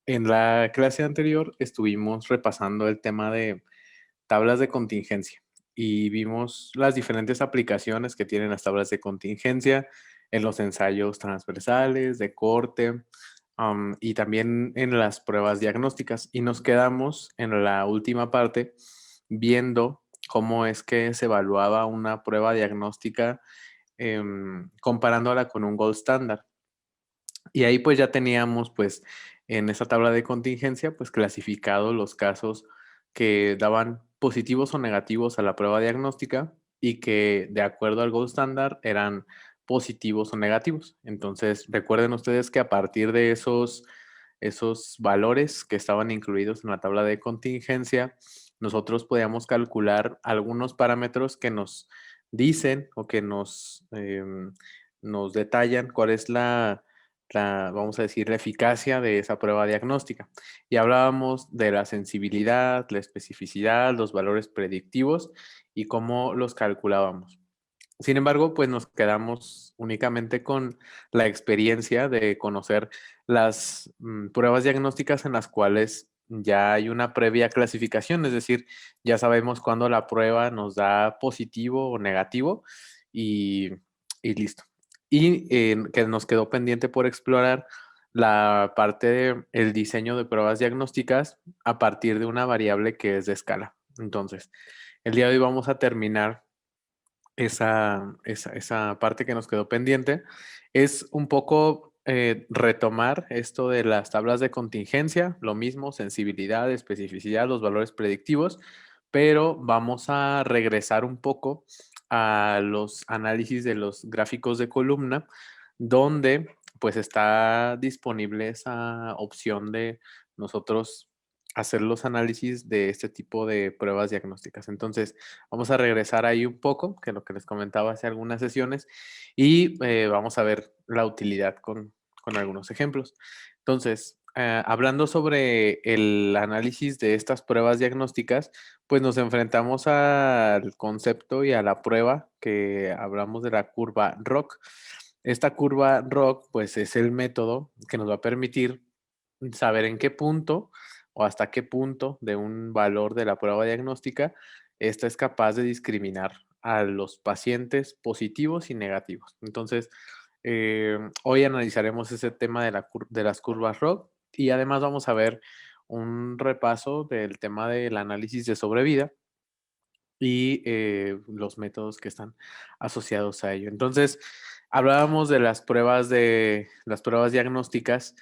En la clase anterior estuvimos repasando el tema de tablas de contingencia y vimos las diferentes aplicaciones que tienen las tablas de contingencia en los ensayos transversales, de corte, y también en las pruebas diagnósticas. Y nos quedamos en la última parte viendo cómo es que se evaluaba una prueba diagnóstica, comparándola con un gold standard. Y ahí pues ya teníamos pues en esa tabla de contingencia pues clasificados los casos que daban positivos o negativos a la prueba diagnóstica y que de acuerdo al gold standard eran positivos o negativos. Entonces recuerden ustedes que a partir de esos valores que estaban incluidos en la tabla de contingencia, nosotros podíamos calcular algunos parámetros que nos dicen o que nos detallan cuál es vamos a decir, la eficacia de esa prueba diagnóstica. Y hablábamos de la sensibilidad, la especificidad, los valores predictivos y cómo los calculábamos. Sin embargo, pues nos quedamos únicamente con la experiencia de conocer las pruebas diagnósticas en las cuales ya hay una previa clasificación, es decir, ya sabemos cuándo la prueba nos da positivo o negativo y, y listo. Y que nos quedó pendiente por explorar la parte del diseño de pruebas diagnósticas a partir de una variable que es de escala. Entonces, el día de hoy vamos a terminar esa parte que nos quedó pendiente. Es un poco retomar esto de las tablas de contingencia, lo mismo, sensibilidad, especificidad, los valores predictivos, pero vamos a regresar un poco a los análisis de los gráficos de columna, donde pues está disponible esa opción de nosotros hacer los análisis de este tipo de pruebas diagnósticas. Entonces, vamos a regresar ahí un poco, que lo que les comentaba hace algunas sesiones, y vamos a ver la utilidad con algunos ejemplos. Entonces, hablando sobre el análisis de estas pruebas diagnósticas, pues nos enfrentamos al concepto y a la prueba que hablamos de la curva ROC. Esta curva ROC, pues es el método que nos va a permitir saber en qué punto o hasta qué punto de un valor de la prueba diagnóstica esta es capaz de discriminar a los pacientes positivos y negativos. Entonces, hoy analizaremos ese tema de las curvas ROC y además vamos a ver un repaso del tema del análisis de sobrevida y los métodos que están asociados a ello. Entonces, hablábamos de las pruebas diagnósticas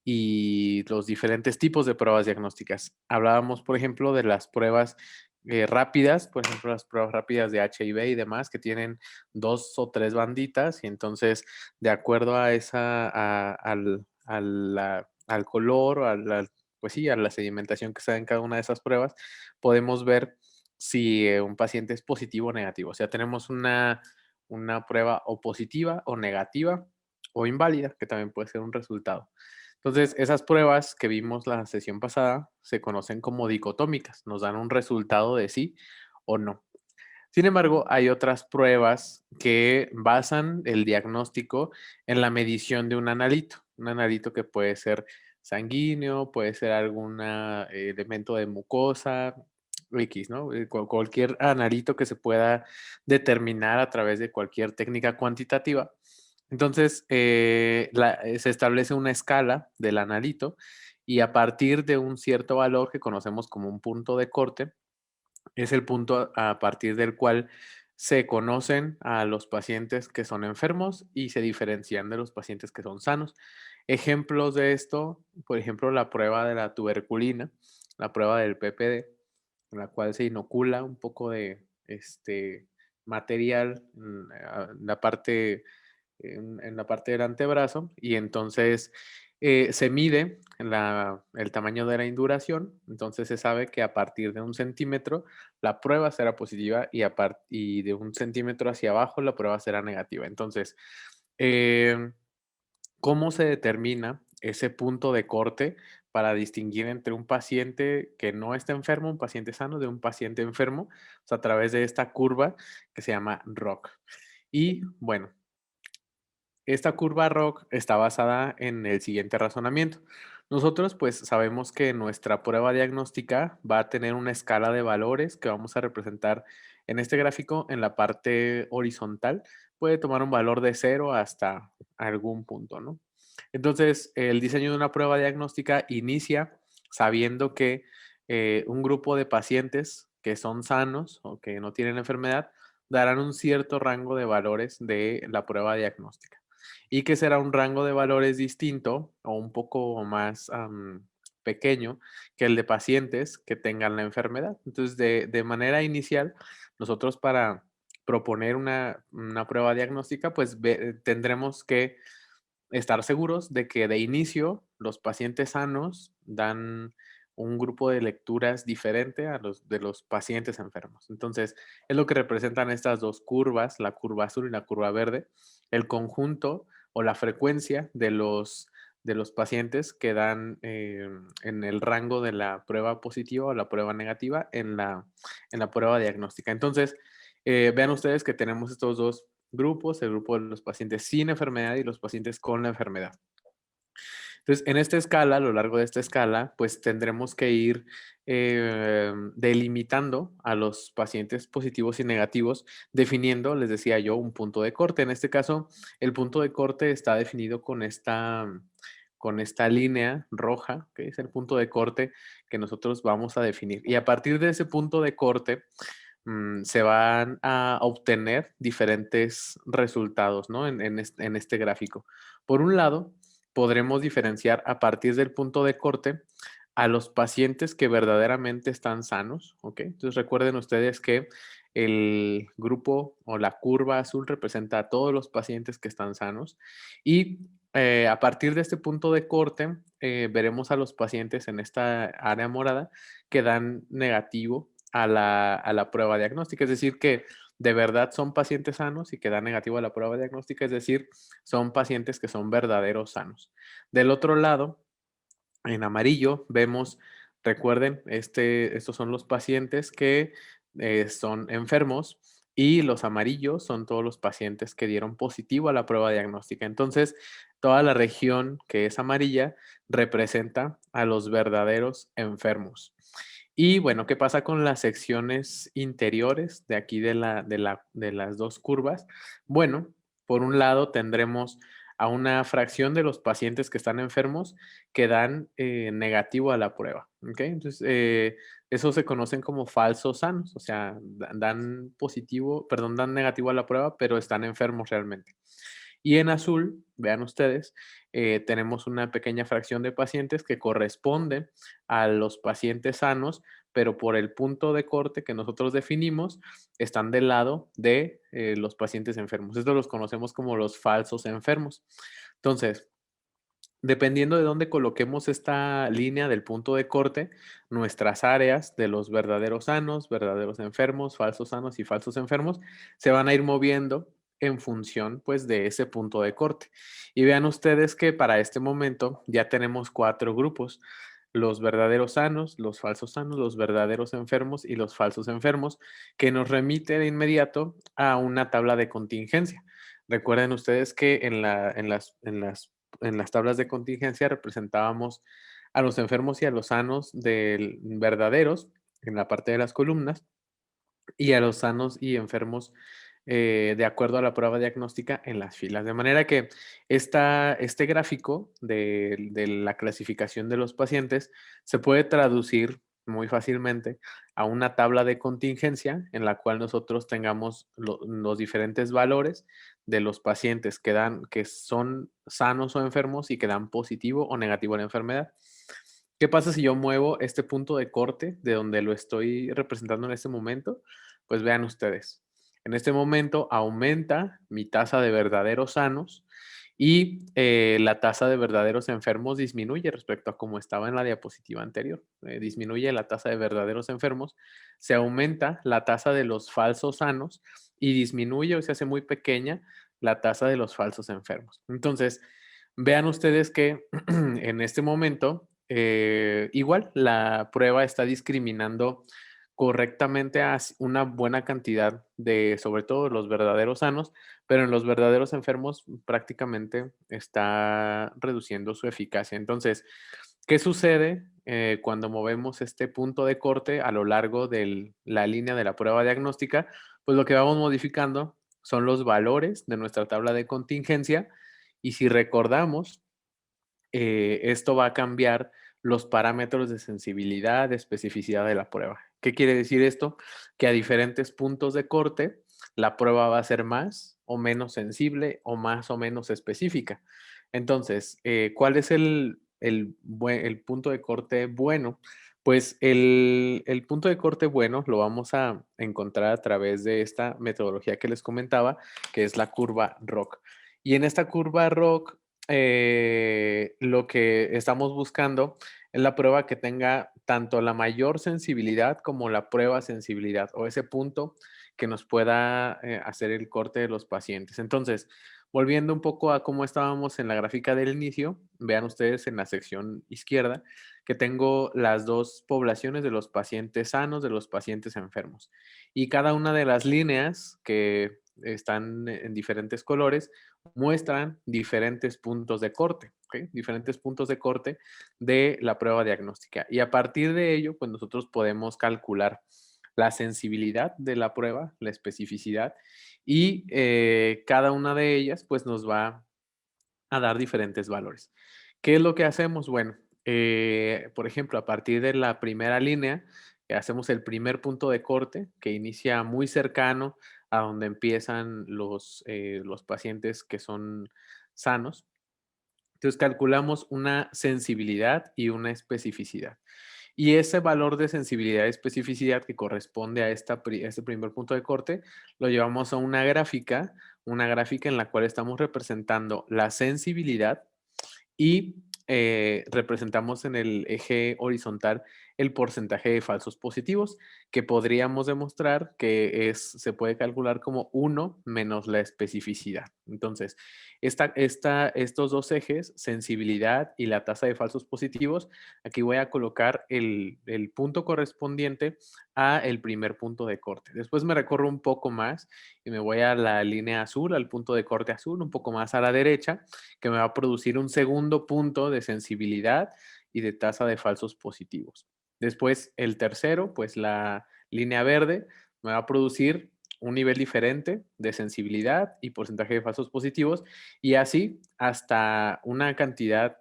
y los diferentes tipos de pruebas diagnósticas. Hablábamos, por ejemplo, de las pruebas rápidas, por ejemplo, las pruebas rápidas de HIV y demás, que tienen 2 o 3 banditas, y entonces, de acuerdo a al color, pues sí, a la sedimentación que está en cada una de esas pruebas, podemos ver si un paciente es positivo o negativo. O sea, tenemos una prueba o positiva o negativa o inválida, que también puede ser un resultado. Entonces, esas pruebas que vimos la sesión pasada se conocen como dicotómicas, nos dan un resultado de sí o no. Sin embargo, hay otras pruebas que basan el diagnóstico en la medición de un analito que puede ser sanguíneo, puede ser algún elemento de mucosa, X, ¿no? Cualquier analito que se pueda determinar a través de cualquier técnica cuantitativa. Entonces, se establece una escala del analito y a partir de un cierto valor que conocemos como un punto de corte, es el punto a partir del cual se conocen a los pacientes que son enfermos y se diferencian de los pacientes que son sanos. Ejemplos de esto, por ejemplo, la prueba de la tuberculina, la prueba del PPD, en la cual se inocula un poco de material en la parte del antebrazo y entonces se mide el tamaño de la induración, entonces se sabe que a partir de 1 centímetro la prueba será positiva y de 1 centímetro hacia abajo la prueba será negativa. Entonces, eh, ¿cómo se determina ese punto de corte para distinguir entre un paciente que no está enfermo, un paciente sano, de un paciente enfermo? O sea, a través de esta curva que se llama ROC. Y bueno, esta curva ROC está basada en el siguiente razonamiento. Nosotros, pues, sabemos que nuestra prueba diagnóstica va a tener una escala de valores que vamos a representar en este gráfico en la parte horizontal. Puede tomar un valor de 0 hasta algún punto, ¿no? Entonces, el diseño de una prueba diagnóstica inicia sabiendo que un grupo de pacientes que son sanos o que no tienen enfermedad darán un cierto rango de valores de la prueba diagnóstica y que será un rango de valores distinto o un poco más pequeño que el de pacientes que tengan la enfermedad. Entonces, de manera inicial, nosotros para proponer una prueba diagnóstica, pues tendremos que estar seguros de que de inicio los pacientes sanos dan un grupo de lecturas diferente a los de los pacientes enfermos. Entonces, es lo que representan estas dos curvas, la curva azul y la curva verde, el conjunto o la frecuencia de los pacientes que dan en el rango de la prueba positiva o la prueba negativa en la prueba diagnóstica. Entonces, vean ustedes que tenemos estos dos grupos, el grupo de los pacientes sin enfermedad y los pacientes con la enfermedad. Entonces, en esta escala, a lo largo de esta escala, pues tendremos que ir delimitando a los pacientes positivos y negativos, definiendo, les decía yo, un punto de corte. En este caso, el punto de corte está definido con esta línea roja, que es el punto de corte que nosotros vamos a definir. Y a partir de ese punto de corte, se van a obtener diferentes resultados, ¿no? En este gráfico. Por un lado, podremos diferenciar a partir del punto de corte a los pacientes que verdaderamente están sanos, ¿ok? Entonces recuerden ustedes que el grupo o la curva azul representa a todos los pacientes que están sanos y a partir de este punto de corte veremos a los pacientes en esta área morada que dan negativo a la prueba diagnóstica, es decir, que de verdad son pacientes sanos y que dan negativo a la prueba diagnóstica, es decir, son pacientes que son verdaderos sanos. Del otro lado, en amarillo vemos, recuerden, estos son los pacientes que son enfermos y los amarillos son todos los pacientes que dieron positivo a la prueba diagnóstica. Entonces, toda la región que es amarilla representa a los verdaderos enfermos. Y bueno, ¿qué pasa con las secciones interiores de aquí de las dos curvas? Bueno, por un lado tendremos a una fracción de los pacientes que están enfermos que dan negativo a la prueba. ¿Ok? Entonces, eso se conocen como falsos sanos, o sea, dan positivo, perdón, dan negativo a la prueba, pero están enfermos realmente. Y en azul, vean ustedes, tenemos una pequeña fracción de pacientes que corresponde a los pacientes sanos, pero por el punto de corte que nosotros definimos, están del lado de los pacientes enfermos. Estos los conocemos como los falsos enfermos. Entonces, dependiendo de dónde coloquemos esta línea del punto de corte, nuestras áreas de los verdaderos sanos, verdaderos enfermos, falsos sanos y falsos enfermos se van a ir moviendo en función pues de ese punto de corte. Y vean ustedes que para este momento ya tenemos 4 grupos: los verdaderos sanos, los falsos sanos, los verdaderos enfermos y los falsos enfermos, que nos remite de inmediato a una tabla de contingencia. Recuerden ustedes que en las tablas de contingencia representábamos a los enfermos y a los sanos del verdaderos en la parte de las columnas y a los sanos y enfermos de acuerdo a la prueba diagnóstica en las filas. De manera que este gráfico de la clasificación de los pacientes se puede traducir muy fácilmente a una tabla de contingencia en la cual nosotros tengamos los diferentes valores de los pacientes que son sanos o enfermos y que dan positivo o negativo a la enfermedad. ¿Qué pasa si yo muevo este punto de corte de donde lo estoy representando en este momento? Pues vean ustedes. En este momento aumenta mi tasa de verdaderos sanos y la tasa de verdaderos enfermos disminuye respecto a como estaba en la diapositiva anterior. Disminuye la tasa de verdaderos enfermos, se aumenta la tasa de los falsos sanos y disminuye o se hace muy pequeña la tasa de los falsos enfermos. Entonces, vean ustedes que en este momento, igual la prueba está discriminando correctamente a una buena cantidad de, sobre todo, los verdaderos sanos, pero en los verdaderos enfermos prácticamente está reduciendo su eficacia. Entonces, ¿Qué sucede cuando movemos este punto de corte a lo largo de la línea de la prueba diagnóstica? Pues lo que vamos modificando son los valores de nuestra tabla de contingencia y si recordamos, esto va a cambiar los parámetros de sensibilidad, de especificidad de la prueba. ¿Qué quiere decir esto? Que a diferentes puntos de corte, la prueba va a ser más o menos sensible o más o menos específica. Entonces, ¿cuál es el punto de corte bueno? Pues el punto de corte bueno lo vamos a encontrar a través de esta metodología que les comentaba, que es la curva ROC. Y en esta curva ROC lo que estamos buscando es la prueba que tenga tanto la mayor sensibilidad como la prueba sensibilidad o ese punto que nos pueda hacer el corte de los pacientes. Entonces, volviendo un poco a cómo estábamos en la gráfica del inicio, vean ustedes en la sección izquierda que tengo las dos poblaciones de los pacientes sanos, de los pacientes enfermos. Y cada una de las líneas que están en diferentes colores muestran diferentes puntos de corte, ¿ok? Diferentes puntos de corte de la prueba diagnóstica. Y a partir de ello, pues nosotros podemos calcular la sensibilidad de la prueba, la especificidad, y cada una de ellas, pues nos va a dar diferentes valores. ¿Qué es lo que hacemos? Bueno, por ejemplo, a partir de la primera línea, hacemos el primer punto de corte que inicia muy cercano a donde empiezan los pacientes que son sanos. Entonces calculamos una sensibilidad y una especificidad. Y ese valor de sensibilidad y especificidad que corresponde a este primer punto de corte, lo llevamos a una gráfica en la cual estamos representando la sensibilidad y representamos en el eje horizontal el porcentaje de falsos positivos, que podríamos demostrar que se puede calcular como uno menos la especificidad. Entonces, estos dos ejes, sensibilidad y la tasa de falsos positivos, aquí voy a colocar el punto correspondiente a el primer punto de corte. Después me recorro un poco más y me voy a la línea azul, al punto de corte azul, un poco más a la derecha, que me va a producir un segundo punto de sensibilidad y de tasa de falsos positivos. Después, el tercero, pues la línea verde, me va a producir un nivel diferente de sensibilidad y porcentaje de falsos positivos y así hasta una cantidad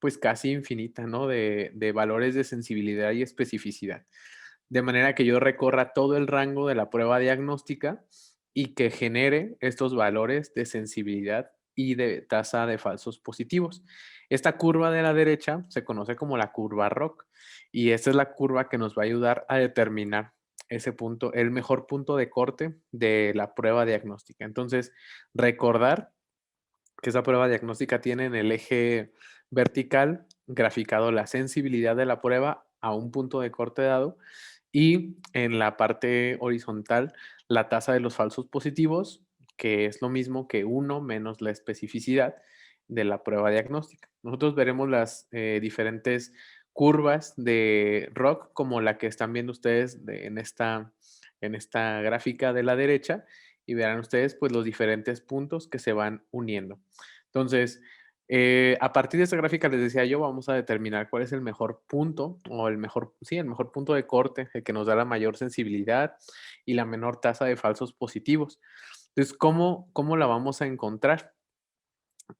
pues casi infinita, ¿no? De valores de sensibilidad y especificidad. De manera que yo recorra todo el rango de la prueba diagnóstica y que genere estos valores de sensibilidad y de tasa de falsos positivos. Esta curva de la derecha se conoce como la curva ROC y esta es la curva que nos va a ayudar a determinar ese punto, el mejor punto de corte de la prueba diagnóstica. Entonces, recordar que esa prueba diagnóstica tiene en el eje vertical graficado la sensibilidad de la prueba a un punto de corte dado y en la parte horizontal la tasa de los falsos positivos, que es lo mismo que uno menos la especificidad de la prueba diagnóstica. Nosotros veremos las diferentes curvas de ROC como la que están viendo ustedes en esta gráfica de la derecha y verán ustedes pues los diferentes puntos que se van uniendo. Entonces, a partir de esta gráfica les decía yo, vamos a determinar cuál es el mejor punto o el mejor punto de corte, el que nos da la mayor sensibilidad y la menor tasa de falsos positivos. Entonces, ¿cómo la vamos a encontrar?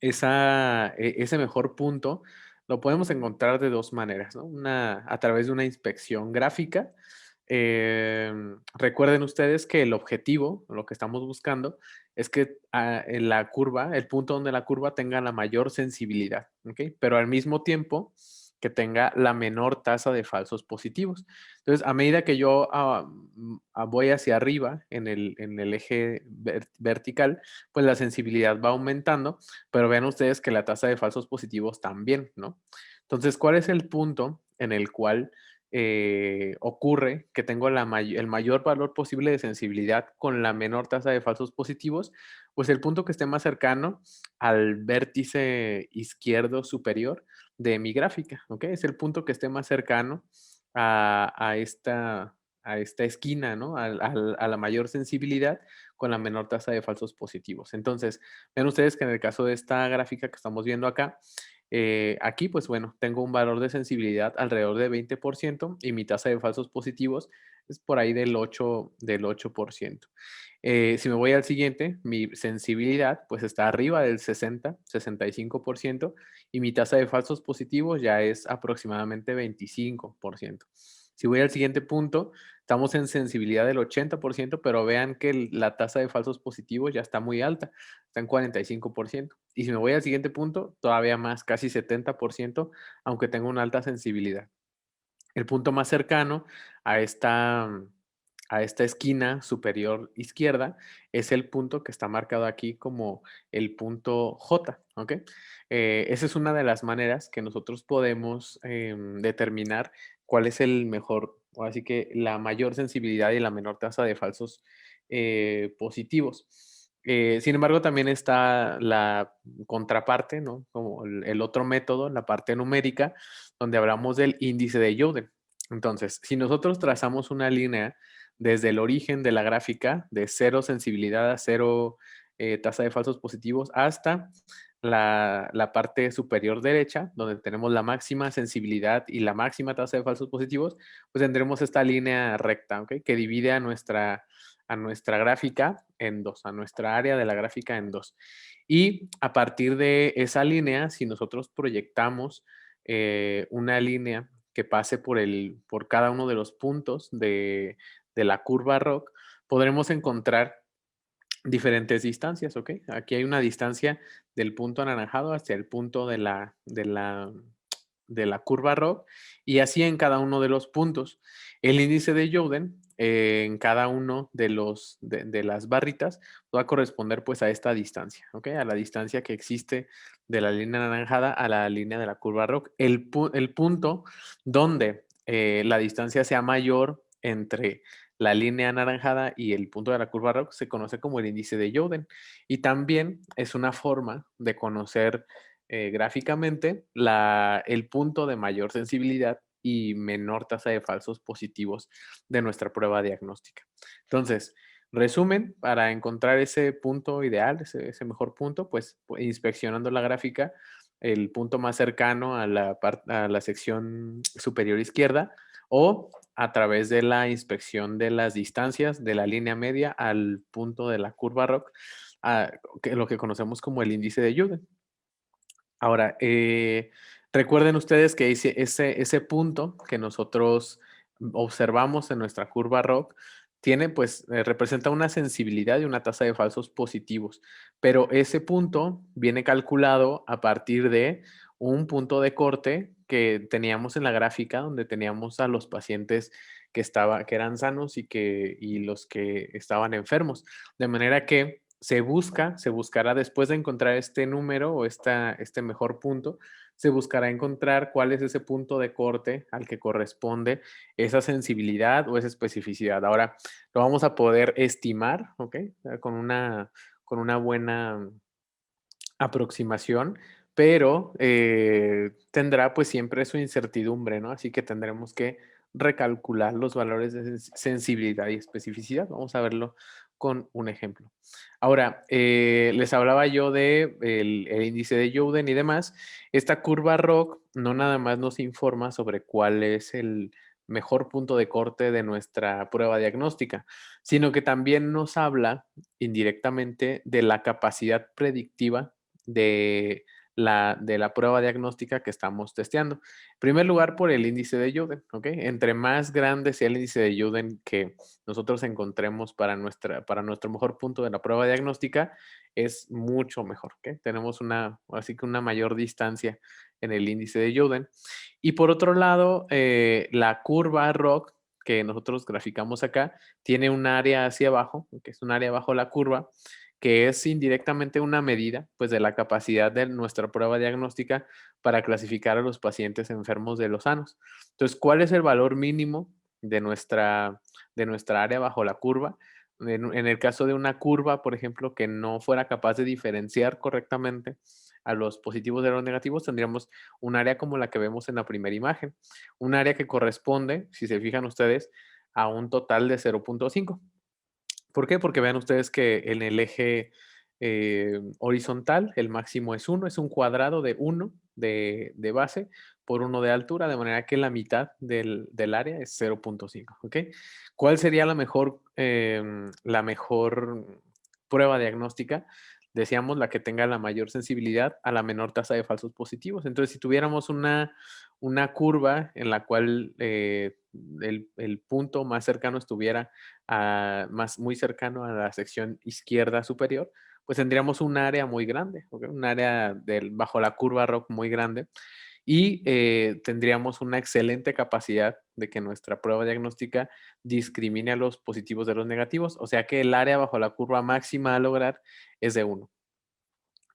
Ese mejor punto lo podemos encontrar de dos maneras, ¿no? A través de una inspección gráfica. Recuerden ustedes que el objetivo, lo que estamos buscando, es que en la curva, el punto donde la curva tenga la mayor sensibilidad, ¿ok? Pero al mismo tiempo que tenga la menor tasa de falsos positivos. Entonces, a medida que yo voy hacia arriba en el eje vertical, pues la sensibilidad va aumentando, pero vean ustedes que la tasa de falsos positivos también, ¿no? Entonces, ¿cuál es el punto en el cual ocurre que tengo el mayor valor posible de sensibilidad con la menor tasa de falsos positivos? Pues el punto que esté más cercano al vértice izquierdo superior de mi gráfica, ¿ok? Es el punto que esté más cercano a esta esquina, ¿no? A la mayor sensibilidad con la menor tasa de falsos positivos. Entonces, ven ustedes que en el caso de esta gráfica que estamos viendo acá, Aquí, pues bueno, tengo un valor de sensibilidad alrededor de 20% y mi tasa de falsos positivos es por ahí del 8%. Si me voy al siguiente, mi sensibilidad pues está arriba del 65% y mi tasa de falsos positivos ya es aproximadamente 25%. Si voy al siguiente punto, estamos en sensibilidad del 80%, pero vean que la tasa de falsos positivos ya está muy alta, está en 45%. Y si me voy al siguiente punto, todavía más, casi 70%, aunque tengo una alta sensibilidad. El punto más cercano a esta esquina superior izquierda es el punto que está marcado aquí como el punto J, ¿ok? Esa es una de las maneras que nosotros podemos determinar cuál es el mejor, o así que la mayor sensibilidad y la menor tasa de falsos positivos. Sin embargo, también está la contraparte, ¿no? Como el otro método, la parte numérica, donde hablamos del índice de Youden. Entonces, si nosotros trazamos una línea desde el origen de la gráfica, de cero sensibilidad a cero tasa de falsos positivos, hasta la parte superior derecha, donde tenemos la máxima sensibilidad y la máxima tasa de falsos positivos, pues tendremos esta línea recta, ¿ok? Que divide a nuestra gráfica en dos, a nuestra área de la gráfica en dos. Y a partir de esa línea, si nosotros proyectamos una línea que pase por cada uno de los puntos de la curva ROC, podremos encontrar diferentes distancias, ¿ok? Aquí hay una distancia del punto anaranjado hacia el punto de la curva ROC y así en cada uno de los puntos. El índice de Youden en cada uno de las barritas va a corresponder pues a esta distancia, ¿ok? A la distancia que existe de la línea anaranjada a la línea de la curva ROC. El punto donde la distancia sea mayor entre la línea anaranjada y el punto de la curva ROC se conoce como el índice de Youden y también es una forma de conocer gráficamente el punto de mayor sensibilidad y menor tasa de falsos positivos de nuestra prueba diagnóstica. Entonces, resumen, para encontrar ese punto ideal, ese mejor punto, pues inspeccionando la gráfica, el punto más cercano a la sección superior izquierda o a través de la inspección de las distancias de la línea media al punto de la curva ROC, lo que conocemos como el índice de Youden. Ahora, recuerden ustedes que ese punto que nosotros observamos en nuestra curva ROC tiene, pues, representa una sensibilidad y una tasa de falsos positivos, pero ese punto viene calculado a partir de un punto de corte que teníamos en la gráfica, donde teníamos a los pacientes que eran sanos y los que estaban enfermos. De manera que se buscará después de encontrar este número o este mejor punto, se buscará encontrar cuál es ese punto de corte al que corresponde esa sensibilidad o esa especificidad. Ahora, lo vamos a poder estimar, ¿ok? Con una buena aproximación, pero tendrá pues siempre su incertidumbre, ¿no? Así que tendremos que recalcular los valores de sensibilidad y especificidad. Vamos a verlo con un ejemplo. Ahora, les hablaba yo de el índice de Youden y demás. Esta curva ROC no nada más nos informa sobre cuál es el mejor punto de corte de nuestra prueba diagnóstica, sino que también nos habla indirectamente de la capacidad predictiva de la prueba diagnóstica que estamos testeando. En primer lugar, por el índice de Youden, ¿ok? Entre más grande sea el índice de Youden que nosotros encontremos para nuestro mejor punto de la prueba diagnóstica, es mucho mejor, ¿ok? Tenemos así que una mayor distancia en el índice de Youden. Y por otro lado, la curva ROC que nosotros graficamos acá tiene un área hacia abajo, que es un área bajo la curva, que es indirectamente una medida, pues, de la capacidad de nuestra prueba diagnóstica para clasificar a los pacientes enfermos de los sanos. Entonces, ¿cuál es el valor mínimo de nuestra área bajo la curva? En el caso de una curva, por ejemplo, que no fuera capaz de diferenciar correctamente a los positivos de los negativos, tendríamos un área como la que vemos en la primera imagen, un área que corresponde, si se fijan ustedes, a un total de 0.5. ¿Por qué? Porque vean ustedes que en el eje horizontal, el máximo es 1, es un cuadrado de 1 de base por 1 de altura, de manera que la mitad del área es 0.5, ¿ok? ¿Cuál sería la mejor prueba diagnóstica? Decíamos la que tenga la mayor sensibilidad a la menor tasa de falsos positivos. Entonces, si tuviéramos una curva en la cual el punto más cercano estuviera muy cercano a la sección izquierda superior, pues tendríamos un área muy grande, ¿ok? Un área bajo la curva ROC muy grande y tendríamos una excelente capacidad de que nuestra prueba diagnóstica discrimine a los positivos de los negativos, o sea que el área bajo la curva máxima a lograr es de 1.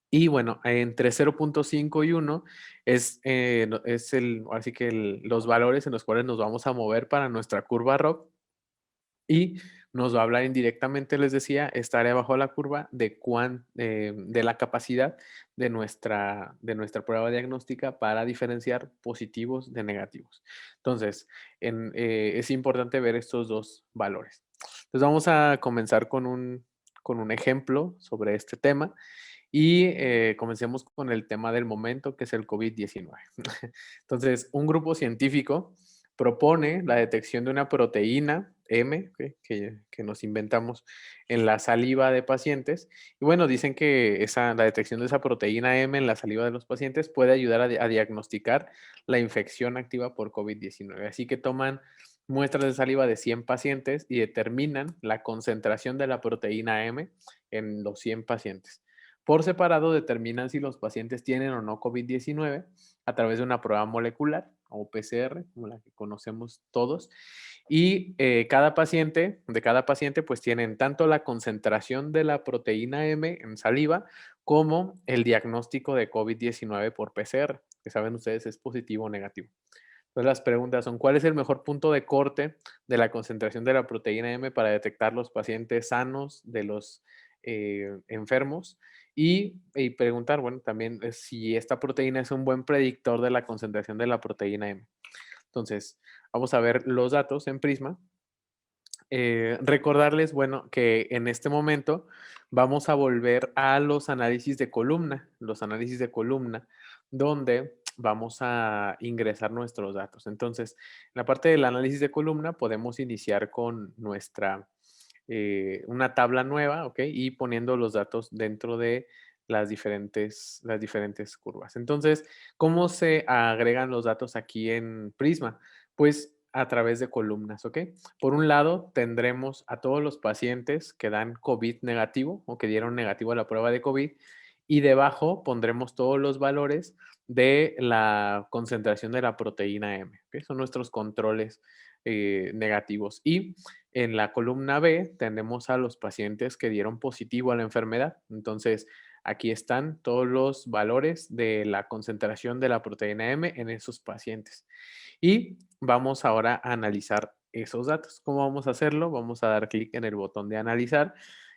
Y bueno, entre 0.5 y 1 así que los valores en los cuales nos vamos a mover para nuestra curva ROC y nos va a hablar indirectamente, les decía, esta área bajo la curva de la capacidad de nuestra prueba diagnóstica para diferenciar positivos de negativos. Entonces, es importante ver estos dos valores. Entonces, vamos a comenzar con un ejemplo sobre este tema y comencemos con el tema del momento, que es el COVID-19. Entonces, un grupo científico propone la detección de una proteína M, que nos inventamos en la saliva de pacientes. Y bueno, dicen que la detección de esa proteína M en la saliva de los pacientes puede ayudar a diagnosticar la infección activa por COVID-19. Así que toman muestras de saliva de 100 pacientes y determinan la concentración de la proteína M en los 100 pacientes. Por separado determinan si los pacientes tienen o no COVID-19 a través de una prueba molecular o PCR, como la que conocemos todos. Y de cada paciente, pues tienen tanto la concentración de la proteína M en saliva como el diagnóstico de COVID-19 por PCR, que saben ustedes es positivo o negativo. Entonces las preguntas son, ¿cuál es el mejor punto de corte de la concentración de la proteína M para detectar los pacientes sanos de los enfermos? Y preguntar, bueno, también si esta proteína es un buen predictor de la concentración de la proteína M. Entonces, vamos a ver los datos en Prisma. Recordarles, bueno, que en este momento vamos a volver a los análisis de columna, donde vamos a ingresar nuestros datos. Entonces, en la parte del análisis de columna podemos iniciar con una tabla nueva, ¿ok? Y poniendo los datos dentro de las diferentes curvas. Entonces, ¿cómo se agregan los datos aquí en Prisma? Pues a través de columnas, ¿ok? Por un lado, tendremos a todos los pacientes que dan COVID negativo o que dieron negativo a la prueba de COVID y debajo pondremos todos los valores de la concentración de la proteína M, ¿ok? Son nuestros controles negativos. Y en la columna B tenemos a los pacientes que dieron positivo a la enfermedad. Entonces, aquí están todos los valores de la concentración de la proteína M en esos pacientes. Y vamos ahora a analizar esos datos. ¿Cómo vamos a hacerlo? Vamos a dar clic en el botón de analizar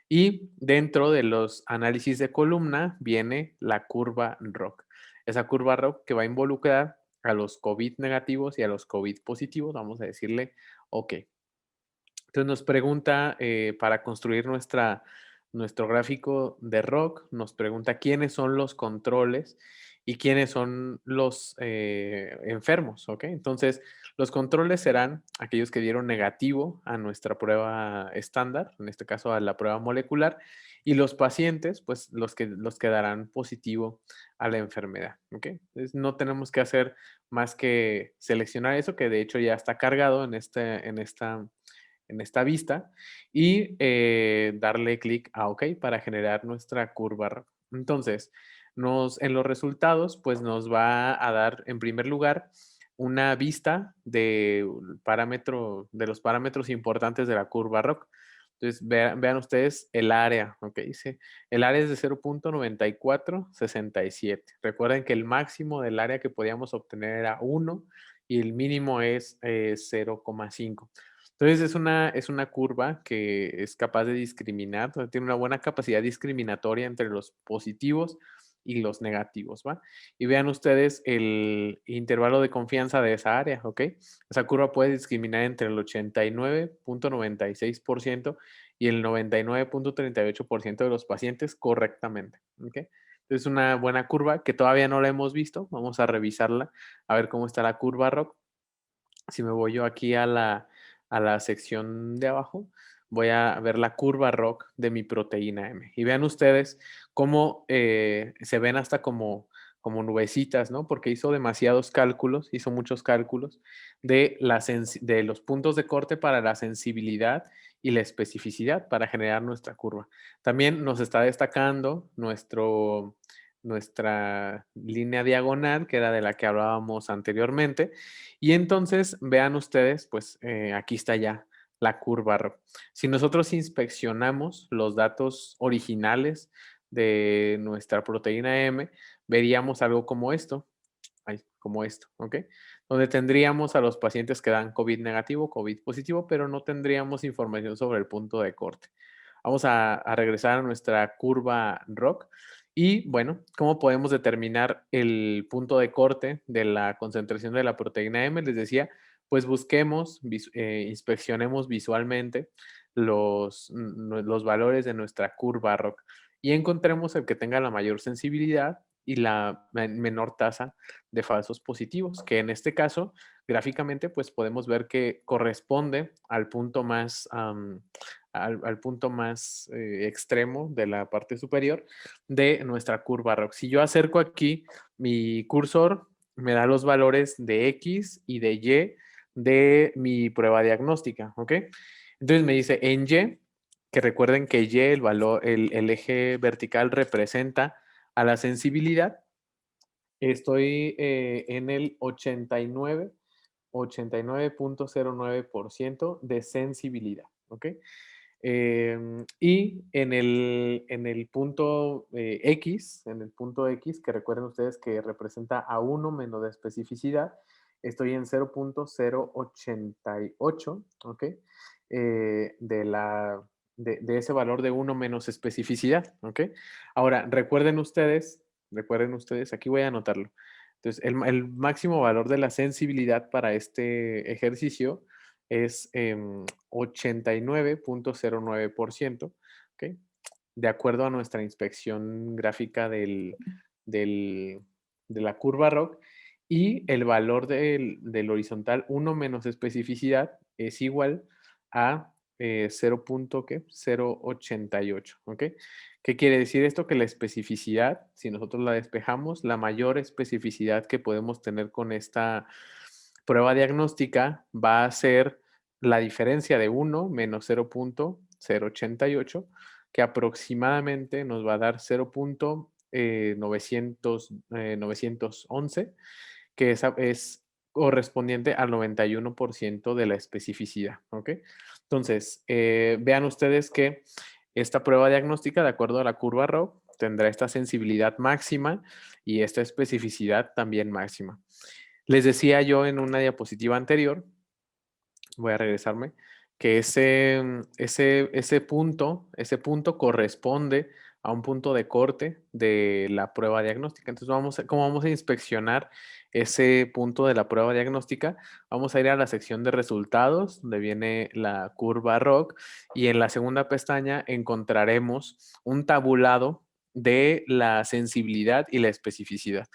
y dentro de los análisis de columna viene la curva ROC. Esa curva ROC que va a involucrar a los COVID negativos y a los COVID positivos. Vamos a decirle OK. Entonces nos pregunta, para construir nuestro gráfico de ROC, nos pregunta quiénes son los controles y quiénes son los enfermos, ¿ok? Entonces, los controles serán aquellos que dieron negativo a nuestra prueba estándar, en este caso a la prueba molecular, y los pacientes, pues los que darán positivo a la enfermedad, ¿ok? Entonces, no tenemos que hacer más que seleccionar eso, que de hecho ya está cargado en esta vista y darle clic a OK para generar nuestra curva ROC. Entonces, en los resultados, pues nos va a dar en primer lugar una vista de los parámetros importantes de la curva ROC. Entonces, vean ustedes el área, ¿ok? Dice, el área es de 0.9467. Recuerden que el máximo del área que podíamos obtener era 1 y el mínimo es 0,5. Entonces es una curva que es capaz de discriminar, tiene una buena capacidad discriminatoria entre los positivos y los negativos, ¿va? Y vean ustedes el intervalo de confianza de esa área, ¿ok? Esa curva puede discriminar entre el 89.96% y el 99.38% de los pacientes correctamente, ¿ok? Es una buena curva que todavía no la hemos visto. Vamos a revisarla, a ver cómo está la curva ROC. Si me voy yo aquí a la sección de abajo, voy a ver la curva ROC de mi proteína M. Y vean ustedes cómo se ven hasta como nubecitas, ¿no? Porque hizo demasiados cálculos, hizo muchos cálculos de los puntos de corte para la sensibilidad y la especificidad para generar nuestra curva. También nos está destacando nuestra línea diagonal, que era de la que hablábamos anteriormente, y entonces vean ustedes, pues aquí está ya la curva ROC. Si nosotros inspeccionamos los datos originales de nuestra proteína M, veríamos algo como esto, como esto, ¿ok? Donde tendríamos a los pacientes que dan COVID negativo, COVID positivo, pero no tendríamos información sobre el punto de corte. Vamos a regresar a nuestra curva ROC y bueno, ¿cómo podemos determinar el punto de corte de la concentración de la proteína M? Les decía, pues busquemos, inspeccionemos visualmente los valores de nuestra curva ROC y encontremos el que tenga la mayor sensibilidad y la menor tasa de falsos positivos, que en este caso, gráficamente, pues podemos ver que corresponde al punto más, al punto más extremo de la parte superior de nuestra curva ROC. Si yo acerco aquí mi cursor, me da los valores de X y de Y de mi prueba diagnóstica, ¿ok? Entonces me dice en Y, que recuerden que Y, el valor, el eje vertical representa a la sensibilidad. Estoy en el 89.09% de sensibilidad, ¿ok? Y en el punto X, que recuerden ustedes que representa a 1 menos de especificidad, estoy en 0.088, ¿ok? De ese valor de 1 menos especificidad, ¿ok? Ahora, recuerden ustedes, aquí voy a anotarlo. Entonces, el máximo valor de la sensibilidad para este ejercicio es 89.09%, ¿ok? De acuerdo a nuestra inspección gráfica del- de la curva ROC, y el valor del horizontal 1 menos especificidad es igual a 0.88, ¿ok? ¿Qué quiere decir esto? Que la especificidad, si nosotros la despejamos, la mayor especificidad que podemos tener con esta prueba diagnóstica va a ser la diferencia de 1 menos 0.088, que aproximadamente nos va a dar 0.911, que es correspondiente al 91% de la especificidad, ¿ok? Entonces, vean ustedes que esta prueba diagnóstica, de acuerdo a la curva ROC, tendrá esta sensibilidad máxima y esta especificidad también máxima. Les decía yo en una diapositiva anterior, voy a regresarme, que ese punto corresponde a un punto de corte de la prueba diagnóstica. Entonces, ¿cómo vamos a inspeccionar ese punto de la prueba diagnóstica? Vamos a ir a la sección de resultados, donde viene la curva ROC, y en la segunda pestaña encontraremos un tabulado de la sensibilidad y la especificidad.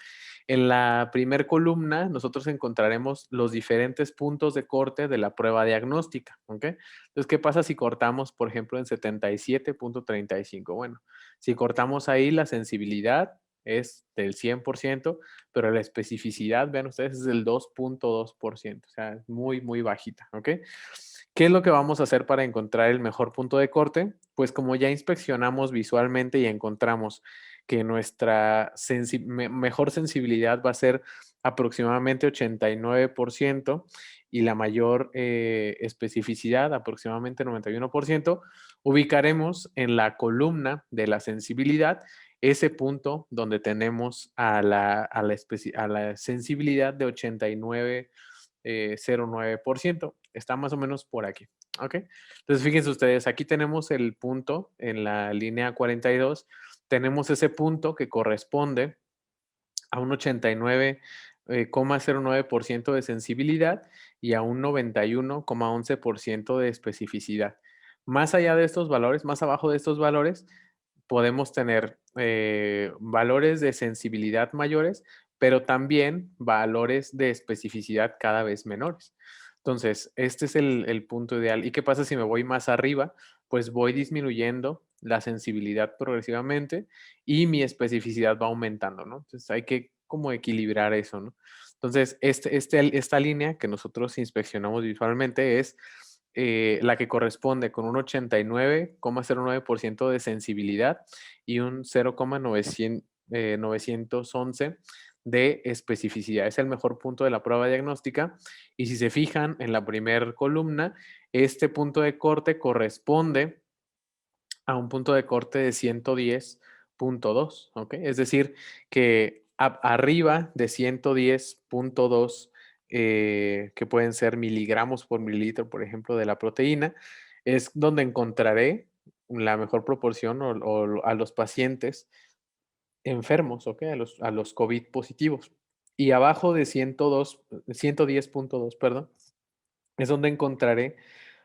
En la primer columna, nosotros encontraremos los diferentes puntos de corte de la prueba diagnóstica, ¿ok? Entonces, ¿qué pasa si cortamos, por ejemplo, en 77.35? Bueno, si cortamos ahí, la sensibilidad es del 100%, pero la especificidad, vean ustedes, es del 2.2%, o sea, es muy, muy bajita, ¿ok? ¿Qué es lo que vamos a hacer para encontrar el mejor punto de corte? Pues como ya inspeccionamos visualmente y encontramos que nuestra mejor sensibilidad va a ser aproximadamente 89% y la mayor especificidad aproximadamente 91%, ubicaremos en la columna de la sensibilidad ese punto donde tenemos a la sensibilidad de 89.09%. Está más o menos por aquí. ¿Ok? Entonces, fíjense ustedes, aquí tenemos el punto en la línea 42, tenemos ese punto que corresponde a un 89,09% de sensibilidad y a un 91,11% de especificidad. Más allá de estos valores, más abajo de estos valores, podemos tener valores de sensibilidad mayores, pero también valores de especificidad cada vez menores. Entonces, este es el punto ideal. ¿Y qué pasa si me voy más arriba? Pues voy disminuyendo la sensibilidad progresivamente y mi especificidad va aumentando, ¿no? Entonces, hay que como equilibrar eso, ¿no? Entonces, esta línea que nosotros inspeccionamos visualmente es la que corresponde con un 89,09% de sensibilidad y un 0,911 de especificidad. Es el mejor punto de la prueba diagnóstica. Y si se fijan en la primera columna, este punto de corte corresponde a un punto de corte de 110,2, ¿ok? Es decir, que arriba de 110,2, que pueden ser miligramos por mililitro, por ejemplo, de la proteína, es donde encontraré la mejor proporción o a los pacientes enfermos, ¿ok? A los COVID positivos. Y abajo de 110,2, perdón, es donde encontraré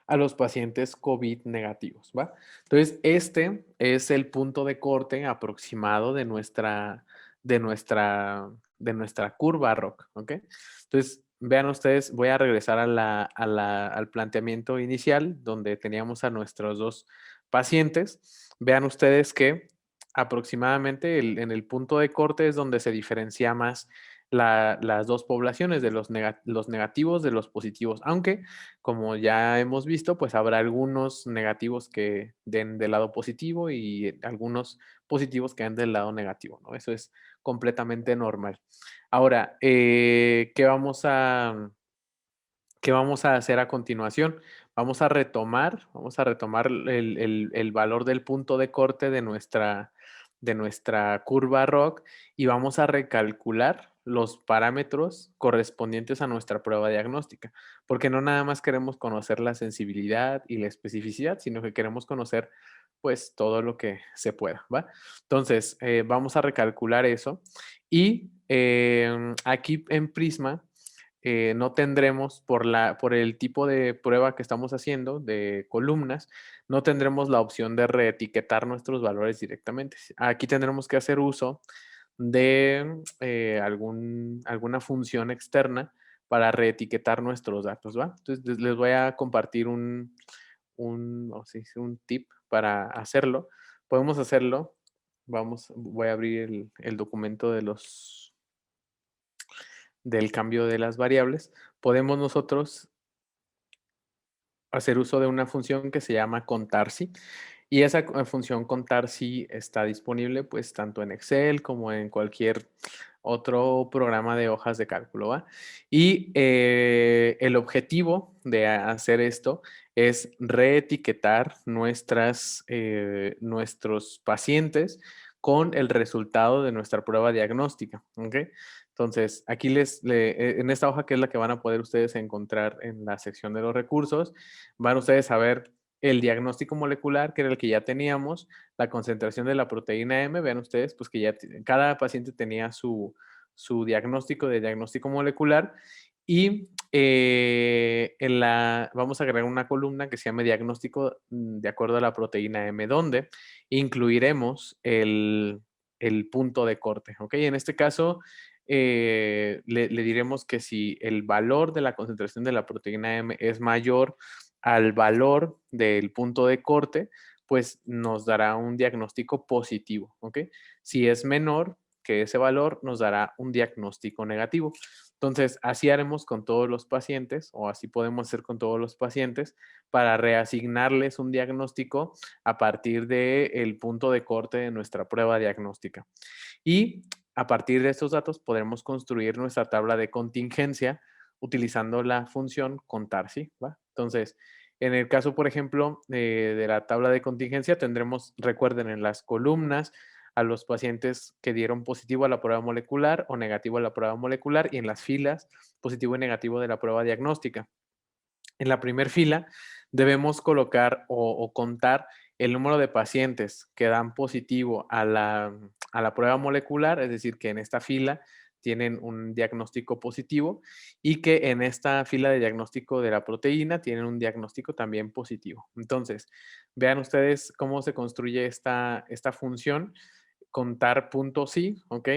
a los pacientes COVID negativos, ¿va? Entonces, este es el punto de corte aproximado de nuestra curva ROC, ¿ok? Entonces, vean ustedes, voy a regresar al planteamiento inicial donde teníamos a nuestros dos pacientes. Vean ustedes que aproximadamente en el punto de corte es donde se diferencia más las dos poblaciones de los negativos de los positivos, aunque como ya hemos visto, pues habrá algunos negativos que den del lado positivo y algunos positivos que den del lado negativo, ¿no? Eso es completamente normal. Ahora, ¿qué vamos a hacer a continuación? Vamos a retomar el valor del punto de corte de nuestra curva ROC y vamos a recalcular los parámetros correspondientes a nuestra prueba diagnóstica, porque no nada más queremos conocer la sensibilidad y la especificidad, sino que queremos conocer pues todo lo que se pueda, ¿va? Entonces, vamos a recalcular eso y aquí en Prisma no tendremos por el tipo de prueba que estamos haciendo de columnas, no tendremos la opción de reetiquetar nuestros valores directamente. Aquí tendremos que hacer uso de alguna función externa para reetiquetar nuestros datos, ¿va? Entonces, les voy a compartir un tip para hacerlo. Podemos hacerlo. Voy a abrir el documento del cambio de las variables. Podemos nosotros hacer uso de una función que se llama contarsi. Y esa función contarsi está disponible pues tanto en Excel como en cualquier otro programa de hojas de cálculo, ¿va? Y el objetivo de hacer esto es reetiquetar nuestros pacientes con el resultado de nuestra prueba diagnóstica, ¿ok? Entonces, aquí en esta hoja que es la que van a poder ustedes encontrar en la sección de los recursos, van ustedes a ver el diagnóstico molecular, que era el que ya teníamos, la concentración de la proteína M, vean ustedes, pues que ya cada paciente tenía su diagnóstico molecular y vamos a agregar una columna que se llama diagnóstico de acuerdo a la proteína M, donde incluiremos el punto de corte, ¿ok? En este caso, le diremos que si el valor de la concentración de la proteína M es mayor al valor del punto de corte, pues nos dará un diagnóstico positivo, ¿ok? Si es menor que ese valor, nos dará un diagnóstico negativo. Entonces, así haremos con todos los pacientes, o así podemos hacer con todos los pacientes, para reasignarles un diagnóstico a partir del punto de corte de nuestra prueba diagnóstica. Y a partir de estos datos podremos construir nuestra tabla de contingencia utilizando la función contarsi, ¿va? Entonces, en el caso, por ejemplo, de la tabla de contingencia, tendremos, recuerden, en las columnas a los pacientes que dieron positivo a la prueba molecular o negativo a la prueba molecular y en las filas positivo y negativo de la prueba diagnóstica. En la primera fila debemos colocar o contar el número de pacientes que dan positivo a la prueba molecular, es decir, que en esta fila tienen un diagnóstico positivo y que en esta fila de diagnóstico de la proteína tienen un diagnóstico también positivo. Entonces, vean ustedes cómo se construye esta función, contar puntos sí, ¿ok?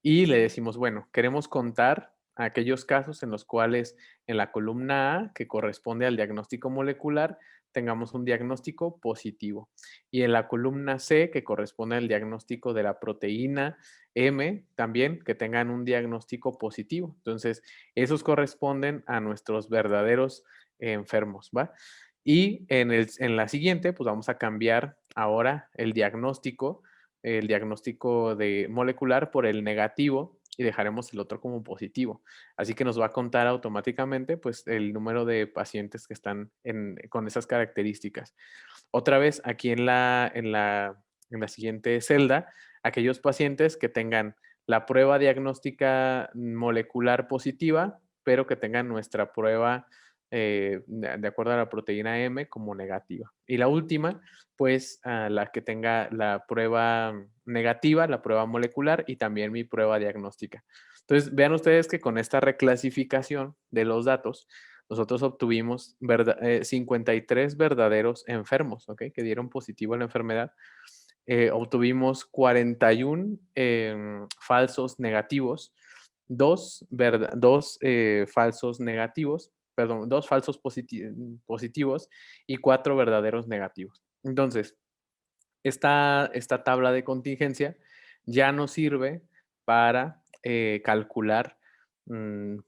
Y le decimos, bueno, queremos contar aquellos casos en los cuales en la columna A, que corresponde al diagnóstico molecular, tengamos un diagnóstico positivo. Y en la columna C, que corresponde al diagnóstico de la proteína M, también que tengan un diagnóstico positivo. Entonces, esos corresponden a nuestros verdaderos enfermos, ¿va? Y en la siguiente, pues vamos a cambiar ahora el diagnóstico de molecular por el negativo y dejaremos el otro como positivo. Así que nos va a contar automáticamente pues el número de pacientes que están con esas características. Otra vez aquí en la siguiente celda, aquellos pacientes que tengan la prueba diagnóstica molecular positiva, pero que tengan nuestra prueba de acuerdo a la proteína M como negativa. Y la última, pues la que tenga la prueba negativa, la prueba molecular y también mi prueba diagnóstica. Entonces, vean ustedes que con esta reclasificación de los datos, nosotros obtuvimos 53 verdaderos enfermos, ¿ok? Que dieron positivo a la enfermedad. Obtuvimos 41 falsos negativos, dos falsos negativos, perdón, dos falsos positivos y 4 verdaderos negativos. Entonces, esta tabla de contingencia ya nos sirve para calcular con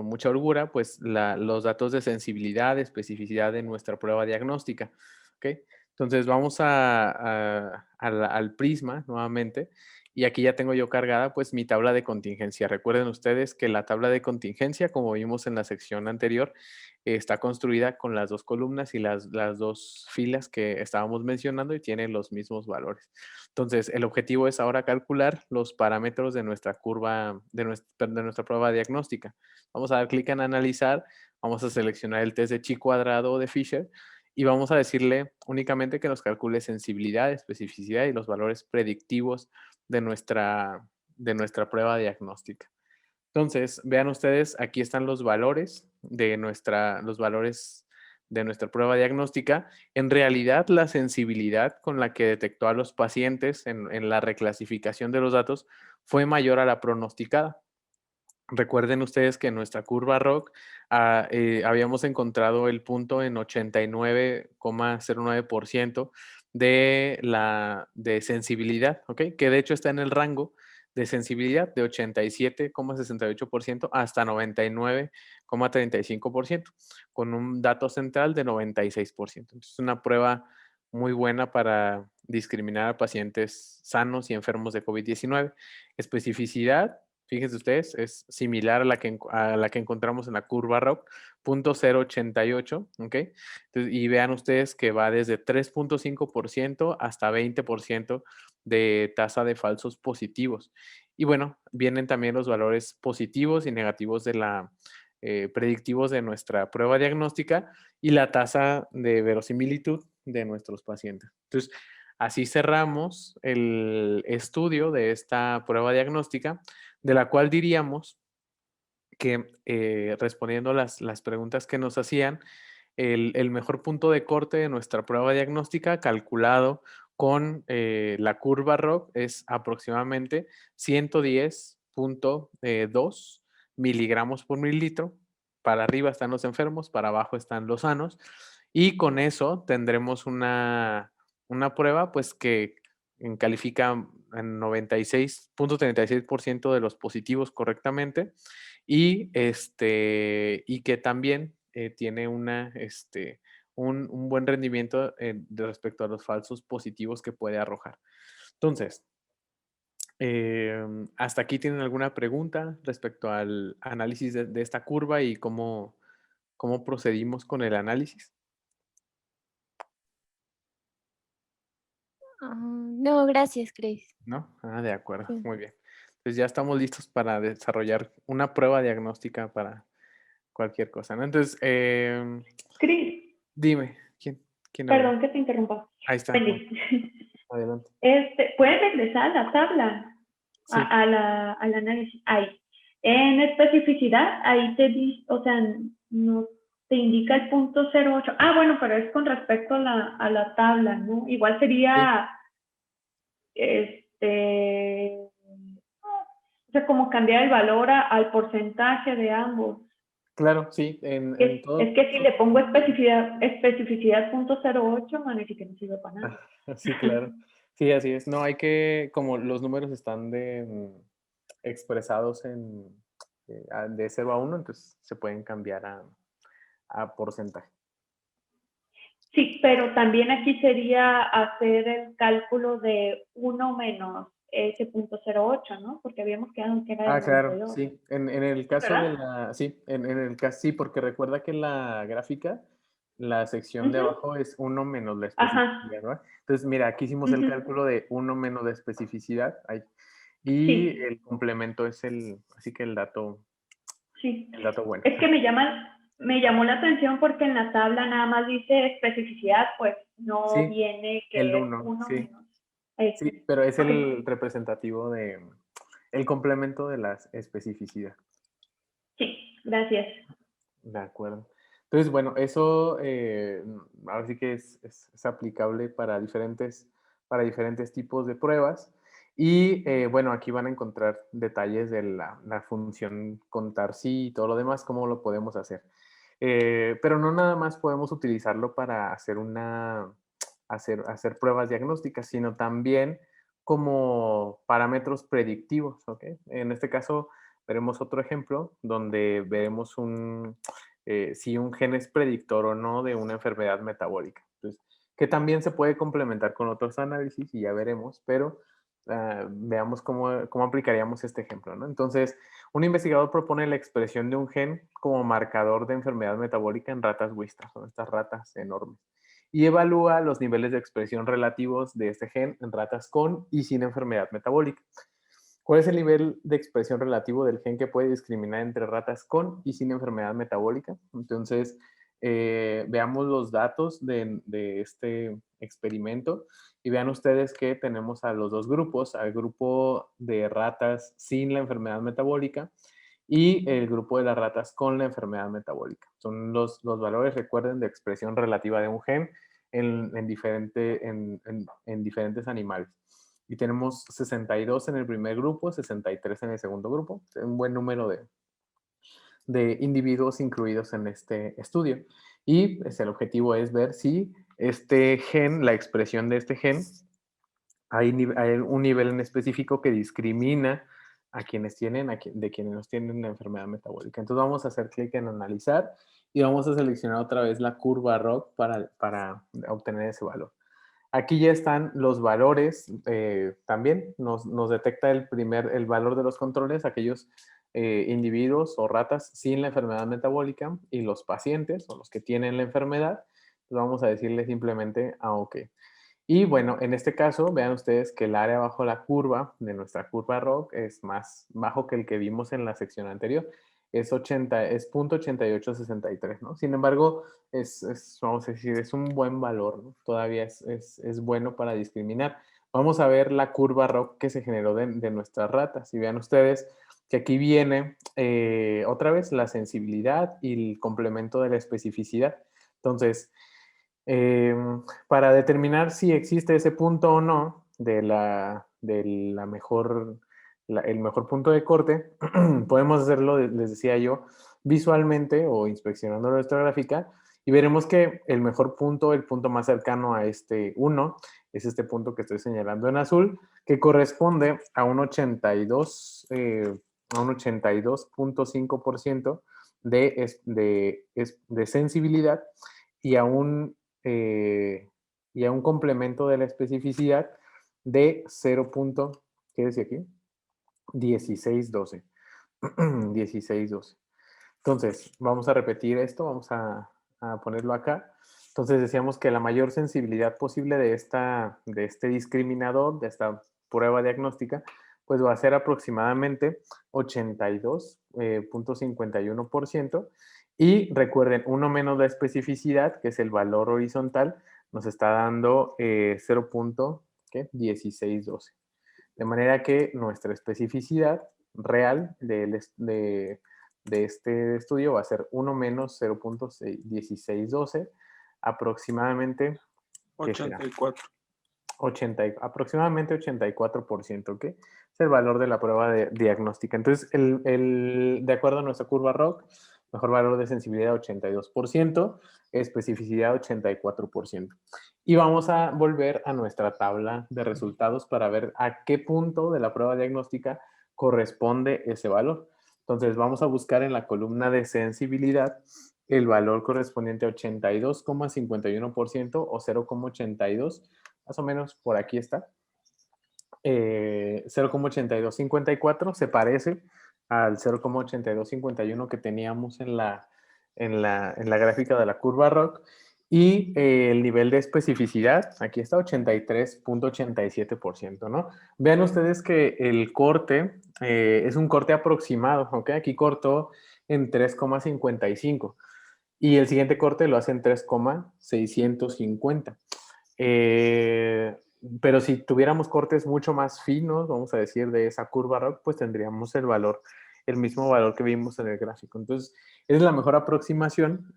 mucha holgura pues los datos de sensibilidad, especificidad de nuestra prueba diagnóstica. ¿Ok? Entonces vamos al Prisma nuevamente y aquí ya tengo yo cargada pues mi tabla de contingencia. Recuerden ustedes que la tabla de contingencia, como vimos en la sección anterior, está construida con las dos columnas y las dos filas que estábamos mencionando y tiene los mismos valores. Entonces, el objetivo es ahora calcular los parámetros de nuestra curva, de nuestra prueba diagnóstica. Vamos a dar clic en analizar, vamos a seleccionar el test de chi cuadrado o de Fisher y vamos a decirle únicamente que nos calcule sensibilidad, especificidad y los valores predictivos de nuestra prueba diagnóstica. Entonces, vean ustedes, aquí están los valores de nuestra prueba diagnóstica. En realidad, la sensibilidad con la que detectó a los pacientes en la reclasificación de los datos fue mayor a la pronosticada. Recuerden ustedes que en nuestra curva ROC habíamos encontrado el punto en 89,09% de sensibilidad, ¿ok? Que de hecho está en el rango de sensibilidad de 87,68% hasta 99,35%, con un dato central de 96%. Entonces, es una prueba muy buena para discriminar a pacientes sanos y enfermos de COVID-19. Especificidad, fíjense ustedes, es similar a la que encontramos en la curva ROC, 0.088, ¿ok? Entonces, y vean ustedes que va desde 3,5% hasta 20% de tasa de falsos positivos. Y bueno, vienen también los valores positivos y negativos predictivos de nuestra prueba diagnóstica y la tasa de verosimilitud de nuestros pacientes. Entonces, así cerramos el estudio de esta prueba diagnóstica, de la cual diríamos que respondiendo las preguntas que nos hacían, el mejor punto de corte de nuestra prueba diagnóstica calculado con la curva ROC es aproximadamente 110,2 miligramos por mililitro. Para arriba están los enfermos, para abajo están los sanos. Y con eso tendremos una prueba pues que califica en 96,36% de los positivos correctamente y que también tiene un buen rendimiento respecto a los falsos positivos que puede arrojar. Entonces, ¿hasta aquí tienen alguna pregunta respecto al análisis de esta curva y cómo procedimos con el análisis? No, gracias, Chris. ¿No? Ah, de acuerdo, Sí. muy bien. Pues ya estamos listos para desarrollar una prueba diagnóstica para cualquier cosa, ¿no? Entonces, Cris, dime, ¿quién? ¿Quién habla? Perdón que te interrumpa. Ahí está. Feliz. Adelante. ¿Puedes regresar a la tabla? Sí. Al análisis. Ahí. En especificidad, ahí te dice, o sea, no te indica el punto 08. Ah, bueno, pero es con respecto a la tabla, ¿no? Igual Sí. sería, o sea, como cambiar el valor al porcentaje de ambos. Claro, sí, en Es todo. que si le pongo especificidad punto 08, man, sí que no sirve para nada. Sí, claro. Sí, así es. No, hay que, como los números están expresados de 0 a 1, entonces se pueden cambiar a porcentaje. Sí, pero también aquí sería hacer el cálculo de 1 menos ese punto 08, ¿no? Porque habíamos quedado que era de Claro, 92, sí. En el caso ¿verdad? de sí, en el caso, sí, porque recuerda que en la gráfica, la sección de abajo es 1 menos la Ajá. especificidad, ¿no? Entonces, mira, aquí hicimos el cálculo de 1 menos la especificidad, ahí, y Sí, el complemento es así que sí. el dato bueno. Es que me llamó la atención porque en la tabla nada más dice especificidad, pues no Sí, viene el que es 1, 1 sí. menos eso. Sí, pero es Ok, el representativo el complemento de la especificidad. sí, gracias. De acuerdo. Entonces, bueno, eso ahora sí que es aplicable para diferentes tipos de pruebas. Y bueno, aquí van a encontrar detalles de la función contar sí y todo lo demás, cómo lo podemos hacer. Pero no nada más podemos utilizarlo para hacer pruebas diagnósticas, sino también como parámetros predictivos, ¿ok? En este caso, veremos otro ejemplo donde veremos si un gen es predictor o no de una enfermedad metabólica. Entonces, que también se puede complementar con otros análisis y ya veremos, pero veamos cómo aplicaríamos este ejemplo, ¿no? Entonces, un investigador propone la expresión de un gen como marcador de enfermedad metabólica en ratas Wistar, son estas ratas enormes, y evalúa los niveles de expresión relativos de este gen en ratas con y sin enfermedad metabólica. ¿Cuál es el nivel de expresión relativo del gen que puede discriminar entre ratas con y sin enfermedad metabólica? Entonces, veamos los datos de este experimento y vean ustedes que tenemos a los dos grupos, al grupo de ratas sin la enfermedad metabólica y el grupo de las ratas con la enfermedad metabólica. Son los valores, recuerden, de expresión relativa de un gen en diferentes animales. Y tenemos 62 en el primer grupo, 63 en el segundo grupo. Un buen número de individuos incluidos en este estudio. Y pues, el objetivo es ver si este gen, la expresión de este gen, hay un nivel en específico que discrimina a quienes de quienes no tienen la enfermedad metabólica. Entonces vamos a hacer clic en analizar y vamos a seleccionar otra vez la curva ROC para obtener ese valor. Aquí ya están los valores, también nos detecta el valor de los controles, aquellos individuos o ratas sin la enfermedad metabólica y los pacientes o los que tienen la enfermedad. Pues vamos a decirle simplemente a OK. Y bueno, en este caso, vean ustedes que el área bajo la curva de nuestra curva ROC es más bajo que el que vimos en la sección anterior. Es 0.8863, ¿no? Sin embargo, vamos a decir, es un buen valor, ¿no? Todavía es bueno para discriminar. Vamos a ver la curva ROC que se generó de nuestras ratas. Y vean ustedes que aquí viene otra vez la sensibilidad y el complemento de la especificidad. Entonces, para determinar si existe ese punto o no el mejor punto de corte, podemos hacerlo, les decía yo, visualmente o inspeccionando nuestra gráfica y veremos que el mejor punto, el punto más cercano a este 1, es este punto que estoy señalando en azul, que corresponde a un 82.5% de sensibilidad y a y a un complemento de la especificidad de 0. ¿Qué decía aquí? 1612. 1612. Entonces, vamos a repetir esto, vamos a ponerlo acá. Entonces, decíamos que la mayor sensibilidad posible de este discriminador, de esta prueba diagnóstica, pues va a ser aproximadamente 82.51%. Y recuerden, uno menos la especificidad, que es el valor horizontal, nos está dando 0.1612. De manera que nuestra especificidad real de este estudio va a ser 1 menos 0.1612, aproximadamente, ¿qué será? 84. Aproximadamente 84%, ¿ok? Es el valor de la prueba diagnóstica. Entonces, de acuerdo a nuestra curva ROC, mejor valor de sensibilidad 82%, especificidad 84%. Y vamos a volver a nuestra tabla de resultados para ver a qué punto de la prueba diagnóstica corresponde ese valor. Entonces, vamos a buscar en la columna de sensibilidad el valor correspondiente a 82,51% o 0,82, más o menos por aquí está. 0,8254 se parece al 0,8251 que teníamos en la gráfica de la curva ROC. Y el nivel de especificidad, aquí está 83.87%, ¿no? Vean ustedes que el corte es un corte aproximado, ¿ok? Aquí cortó en 3,55 y el siguiente corte lo hace en 3,650. Pero si tuviéramos cortes mucho más finos, vamos a decir, de esa curva ROC, pues tendríamos el mismo valor que vimos en el gráfico. Entonces, es la mejor aproximación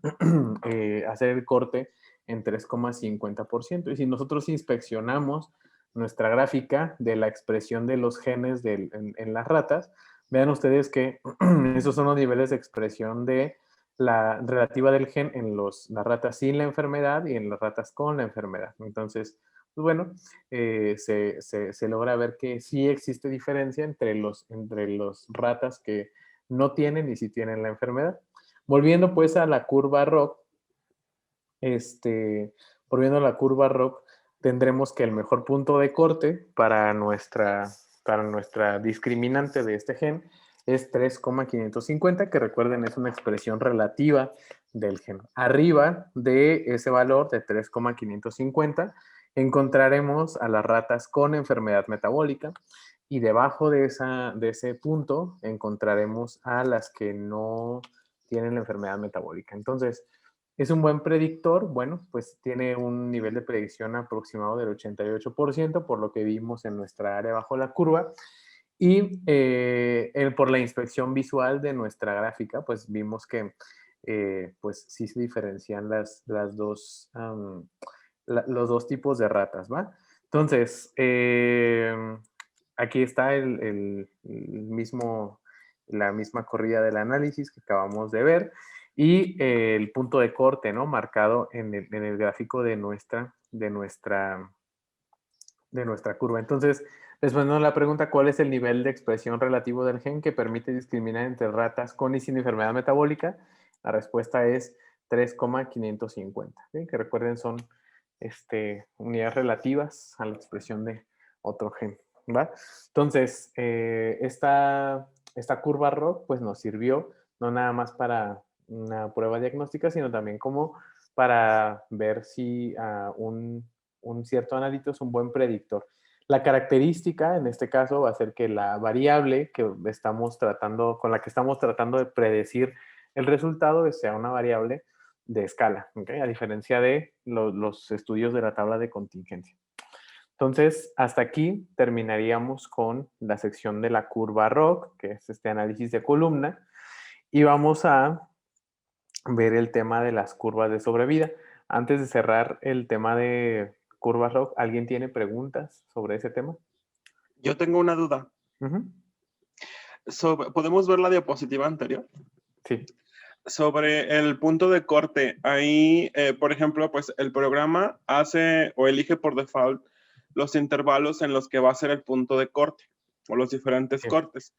hacer el corte en 3,50%. Y si nosotros inspeccionamos nuestra gráfica de la expresión de los genes en las ratas, vean ustedes que esos son los niveles de expresión de la relativa del gen en las ratas sin la enfermedad y en las ratas con la enfermedad. Entonces, pues bueno, se logra ver que sí existe diferencia entre los ratas que no tienen y sí tienen la enfermedad. Volviendo pues a la curva ROC, tendremos que el mejor punto de corte para nuestra discriminante de este gen es 3,550, que recuerden es una expresión relativa del gen. Arriba de ese valor de 3,550 encontraremos a las ratas con enfermedad metabólica y debajo de ese punto encontraremos a las que no tienen la enfermedad metabólica. Entonces, ¿es un buen predictor? Bueno, pues tiene un nivel de predicción aproximado del 88%, por lo que vimos en nuestra área bajo la curva. Y por la inspección visual de nuestra gráfica, pues vimos que pues sí se diferencian los dos tipos de ratas, ¿va? Entonces, aquí está la misma corrida del análisis que acabamos de ver y el punto de corte, ¿no? Marcado en el gráfico de nuestra curva. Entonces, respondiendo a la pregunta, ¿cuál es el nivel de expresión relativo del gen que permite discriminar entre ratas con y sin enfermedad metabólica? La respuesta es 3,550, ¿sí? Que recuerden son unidades relativas a la expresión de otro gen, ¿va? Entonces, esta curva ROC pues nos sirvió no nada más para una prueba diagnóstica, sino también como para ver si un cierto analito es un buen predictor. La característica en este caso va a ser que la variable con la que estamos tratando de predecir el resultado sea una variable de escala, ¿okay? A diferencia de los estudios de la tabla de contingencia. Entonces, hasta aquí terminaríamos con la sección de la curva ROC, que es este análisis de columna, y vamos a ver el tema de las curvas de sobrevida. Antes de cerrar el tema de curvas ROC, ¿alguien tiene preguntas sobre ese tema? Yo tengo una duda. ¿Podemos ver la diapositiva anterior? Sí. Sobre el punto de corte, ahí, por ejemplo, pues el programa hace o elige por default los intervalos en los que va a ser el punto de corte o los diferentes cortes.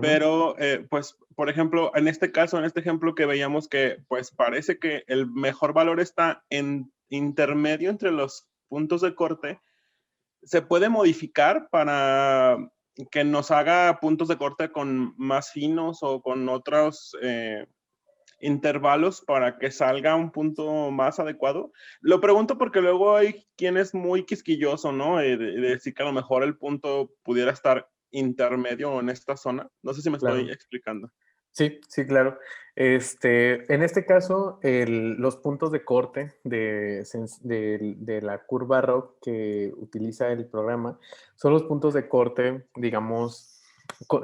Pero, pues, por ejemplo, en este caso, en este ejemplo que veíamos que, pues, parece que el mejor valor está en intermedio entre los puntos de corte, ¿se puede modificar para que nos haga puntos de corte con más finos o con otros intervalos para que salga un punto más adecuado? Lo pregunto porque luego hay quien es muy quisquilloso, ¿no? De decir que a lo mejor el punto pudiera estar intermedio en esta zona. No sé si me estoy explicando. Sí, sí, claro. En este caso, los puntos de corte de la curva ROC que utiliza el programa son los puntos de corte, digamos,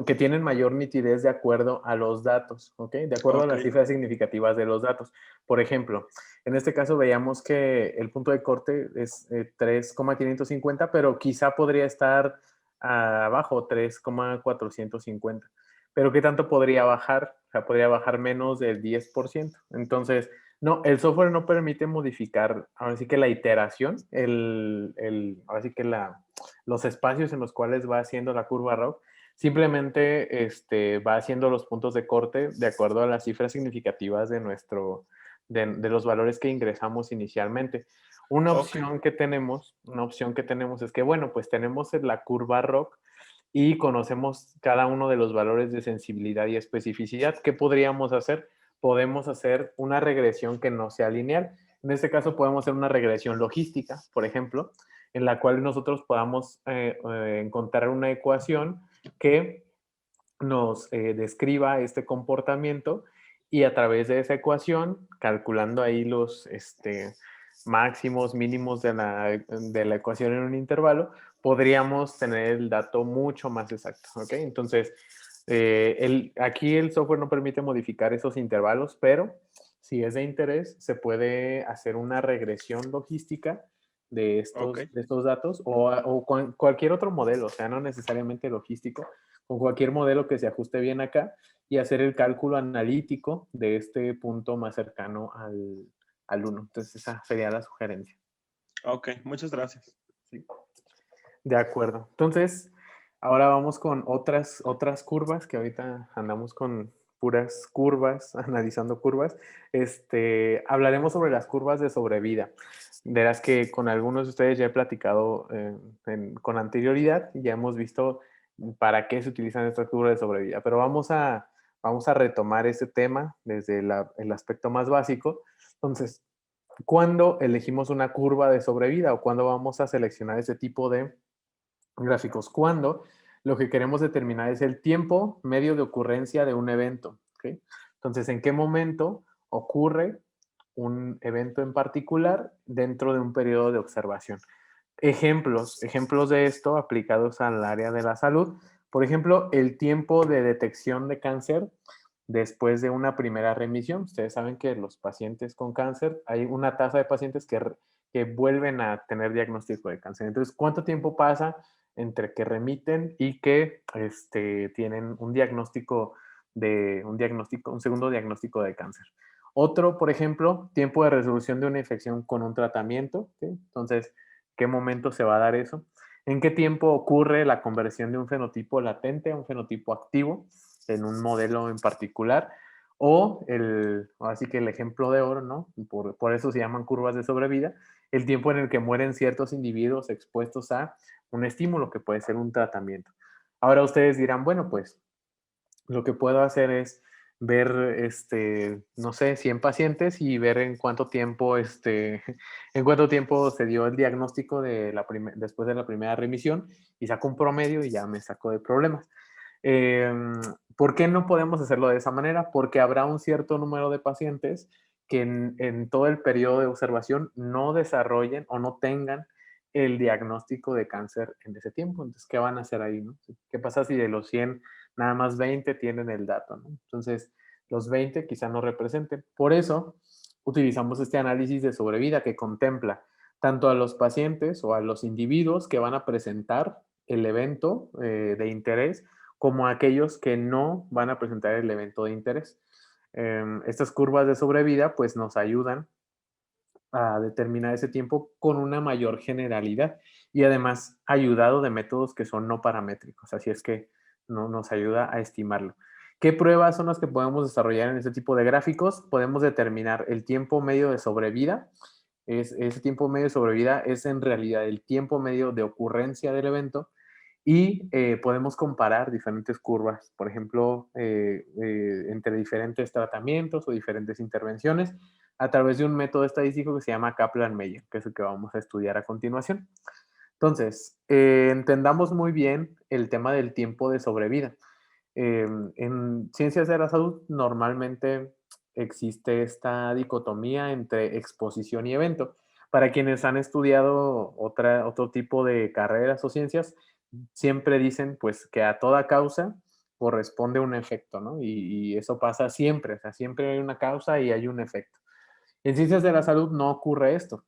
que tienen mayor nitidez de acuerdo a los datos, ¿ok? De acuerdo a Ok, las cifras significativas de los datos. Por ejemplo, en este caso veíamos que el punto de corte es 3,550, pero quizá podría estar abajo, 3,450. Pero ¿qué tanto podría bajar? O sea, podría bajar menos del 10%. Entonces, no, el software no permite modificar, ahora sí que la iteración, ahora sí que los espacios en los cuales va haciendo la curva RAW, simplemente va haciendo los puntos de corte de acuerdo a las cifras significativas de los valores que ingresamos inicialmente. ok, Una opción que tenemos es que, bueno, pues tenemos la curva RAW y conocemos cada uno de los valores de sensibilidad y especificidad. ¿Qué podríamos hacer? Podemos hacer una regresión que no sea lineal. En este caso podemos hacer una regresión logística, por ejemplo, en la cual nosotros podamos encontrar una ecuación que nos describa este comportamiento y a través de esa ecuación, calculando ahí los máximos, mínimos de la ecuación en un intervalo, podríamos tener el dato mucho más exacto, ¿ok? Entonces, aquí el software no permite modificar esos intervalos, pero si es de interés, se puede hacer una regresión logística de ok. estos datos o cualquier otro modelo, o sea, no necesariamente logístico, con cualquier modelo que se ajuste bien acá y hacer el cálculo analítico de este punto más cercano al 1. Entonces, esa sería la sugerencia. Ok, muchas gracias. ¿Sí? De acuerdo. Entonces, ahora vamos con otras curvas, que ahorita andamos con puras curvas, analizando curvas. Hablaremos sobre las curvas de sobrevida. Verás que con algunos de ustedes ya he platicado con anterioridad y ya hemos visto para qué se utilizan estas curvas de sobrevida. Pero vamos a retomar este tema desde el aspecto más básico. Entonces, ¿cuándo elegimos una curva de sobrevida o cuándo vamos a seleccionar ese tipo de gráficos? Cuando lo que queremos determinar es el tiempo medio de ocurrencia de un evento. ¿Okay? Entonces, ¿en qué momento ocurre un evento en particular dentro de un periodo de observación? Ejemplos de esto aplicados al área de la salud. Por ejemplo, el tiempo de detección de cáncer después de una primera remisión. Ustedes saben que los pacientes con cáncer, hay una tasa de pacientes que vuelven a tener diagnóstico de cáncer. Entonces, ¿cuánto tiempo pasa entre que remiten y que tienen un segundo diagnóstico de cáncer? Otro, por ejemplo, tiempo de resolución de una infección con un tratamiento. ¿Sí? Entonces, ¿qué momento se va a dar eso? ¿En qué tiempo ocurre la conversión de un fenotipo latente a un fenotipo activo en un modelo en particular? O así que el ejemplo de oro, ¿no? Por eso se llaman curvas de sobrevida, el tiempo en el que mueren ciertos individuos expuestos a un estímulo que puede ser un tratamiento. Ahora ustedes dirán, bueno, pues lo que puedo hacer es ver, no sé, 100 pacientes y ver en cuánto tiempo, en cuánto tiempo se dio el diagnóstico después de la primera remisión y saco un promedio y ya me saco de problemas. ¿Por qué no podemos hacerlo de esa manera? Porque habrá un cierto número de pacientes que en todo el periodo de observación no desarrollen o no tengan el diagnóstico de cáncer en ese tiempo. Entonces, ¿qué van a hacer ahí? ¿No? ¿Qué pasa si de los 100 nada más 20 tienen el dato? ¿No? Entonces, los 20 quizá no representen. Por eso, utilizamos este análisis de sobrevida que contempla tanto a los pacientes o a los individuos que van a presentar el evento de interés, como aquellos que no van a presentar el evento de interés. Estas curvas de sobrevida pues nos ayudan a determinar ese tiempo con una mayor generalidad y además ayudado de métodos que son no paramétricos, así es que no nos ayuda a estimarlo. ¿Qué pruebas son las que podemos desarrollar en este tipo de gráficos? Podemos determinar el tiempo medio de sobrevida. Ese tiempo medio de sobrevida es en realidad el tiempo medio de ocurrencia del evento y podemos comparar diferentes curvas, por ejemplo, entre diferentes tratamientos o diferentes intervenciones a través de un método estadístico que se llama Kaplan-Meier, que es el que vamos a estudiar a continuación. Entonces, entendamos muy bien el tema del tiempo de sobrevida. En ciencias de la salud normalmente existe esta dicotomía entre exposición y evento. Para quienes han estudiado otro tipo de carreras o ciencias, siempre dicen pues que a toda causa corresponde un efecto, ¿no? Y eso pasa siempre, o sea, siempre hay una causa y hay un efecto. En ciencias de la salud no ocurre esto.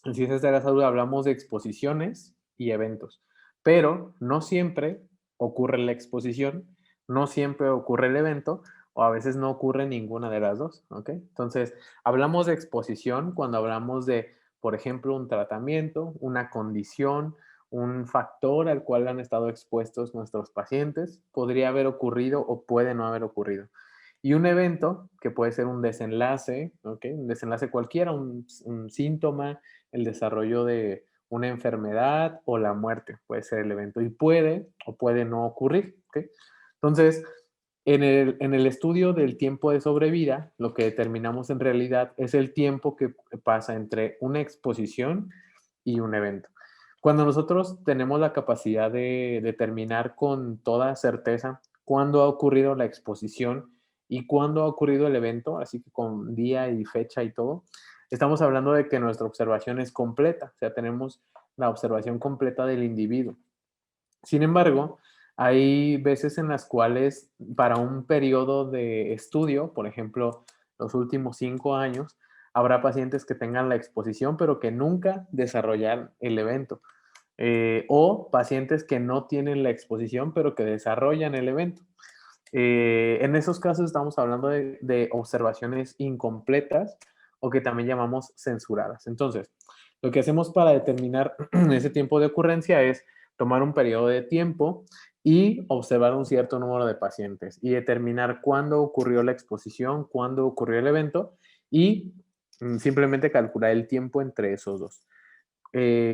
En ciencias de la salud hablamos de exposiciones y eventos, pero no siempre ocurre la exposición, no siempre ocurre el evento, o a veces no ocurre ninguna de las dos, ¿ok? Entonces, hablamos de exposición cuando hablamos de, por ejemplo, un tratamiento, una condición, un factor al cual han estado expuestos nuestros pacientes, podría haber ocurrido o puede no haber ocurrido. Y un evento, que puede ser un desenlace, ¿ok? Un desenlace cualquiera, un síntoma, el desarrollo de una enfermedad o la muerte, puede ser el evento, y puede o puede no ocurrir, ¿ok? Entonces, en el estudio del tiempo de sobrevida, lo que determinamos en realidad es el tiempo que pasa entre una exposición y un evento. Cuando nosotros tenemos la capacidad de determinar con toda certeza cuándo ha ocurrido la exposición y cuándo ha ocurrido el evento, así que con día y fecha y todo, estamos hablando de que nuestra observación es completa, o sea, tenemos la observación completa del individuo. Sin embargo, hay veces en las cuales para un periodo de estudio, por ejemplo, los últimos 5 años, habrá pacientes que tengan la exposición, pero que nunca desarrollan el evento. O pacientes que no tienen la exposición, pero que desarrollan el evento. En esos casos estamos hablando de observaciones incompletas o que también llamamos censuradas. Entonces, lo que hacemos para determinar ese tiempo de ocurrencia es tomar un periodo de tiempo y observar un cierto número de pacientes y determinar cuándo ocurrió la exposición, cuándo ocurrió el evento y simplemente calcular el tiempo entre esos dos.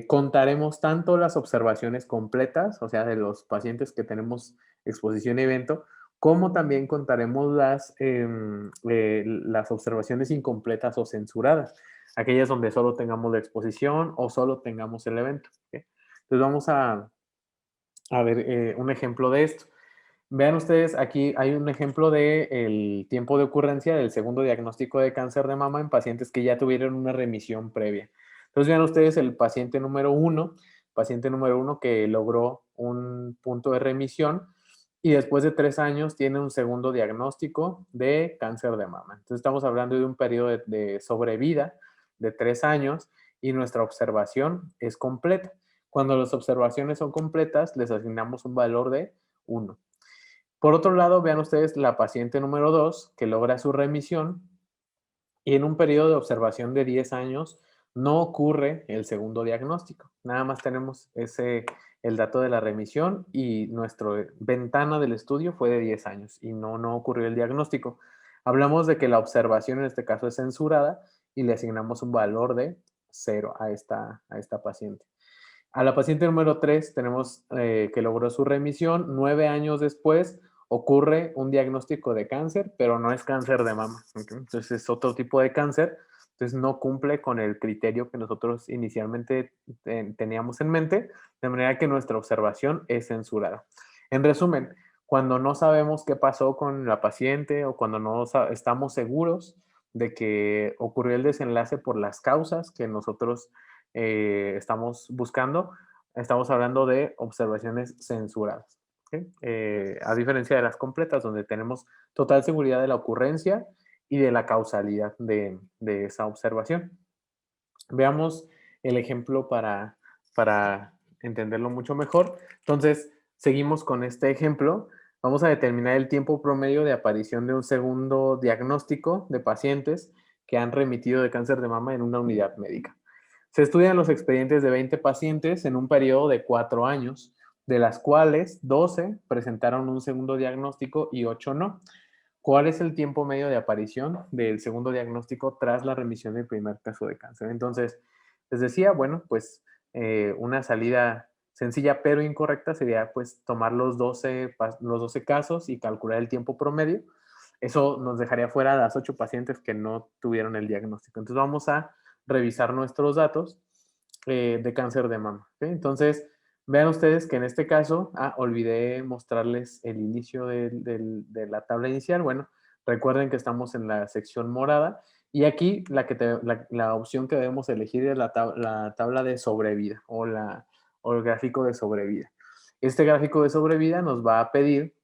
Contaremos tanto las observaciones completas, o sea, de los pacientes que tenemos exposición y evento, como también contaremos las observaciones incompletas o censuradas, aquellas donde solo tengamos la exposición o solo tengamos el evento. ¿Okay? Entonces vamos a ver un ejemplo de esto. Vean ustedes, aquí hay un ejemplo del tiempo de ocurrencia del segundo diagnóstico de cáncer de mama en pacientes que ya tuvieron una remisión previa. Entonces vean ustedes el paciente número uno que logró un punto de remisión y después de 3 años tiene un segundo diagnóstico de cáncer de mama. Entonces estamos hablando de un periodo de sobrevida de 3 años y nuestra observación es completa. Cuando las observaciones son completas, les asignamos un valor de 1. Por otro lado, vean ustedes la paciente número 2 que logra su remisión y en un periodo de observación de 10 años no ocurre el segundo diagnóstico. Nada más tenemos el dato de la remisión y nuestra ventana del estudio fue de 10 años y no ocurrió el diagnóstico. Hablamos de que la observación en este caso es censurada y le asignamos un valor de 0 a esta paciente. A la paciente número 3 tenemos que logró su remisión. 9 años después ocurre un diagnóstico de cáncer, pero no es cáncer de mama. ¿Okay? Entonces es otro tipo de cáncer. Entonces no cumple con el criterio que nosotros inicialmente teníamos en mente, de manera que nuestra observación es censurada. En resumen, cuando no sabemos qué pasó con la paciente o cuando no estamos seguros de que ocurrió el desenlace por las causas que nosotros estamos buscando, estamos hablando de observaciones censuradas. ¿Okay? A diferencia de las completas, donde tenemos total seguridad de la ocurrencia y de la causalidad de esa observación. Veamos el ejemplo para entenderlo mucho mejor. Entonces, seguimos con este ejemplo. Vamos a determinar el tiempo promedio de aparición de un segundo diagnóstico de pacientes que han remitido de cáncer de mama en una unidad médica. Se estudian los expedientes de 20 pacientes en un periodo de 4 años, de las cuales 12 presentaron un segundo diagnóstico y 8 no. ¿Cuál es el tiempo medio de aparición del segundo diagnóstico tras la remisión del primer caso de cáncer? Entonces, les decía, bueno, pues una salida sencilla pero incorrecta sería pues tomar los 12 casos y calcular el tiempo promedio. Eso nos dejaría fuera a las 8 pacientes que no tuvieron el diagnóstico. Entonces vamos a revisar nuestros datos de cáncer de mama. ¿Okay? Entonces, Vean ustedes que en este caso, olvidé mostrarles el inicio de la tabla inicial. Bueno, recuerden que estamos en la sección morada y aquí la opción que debemos elegir es la tabla de sobrevida o el gráfico de sobrevida. Este gráfico de sobrevida nos va a pedir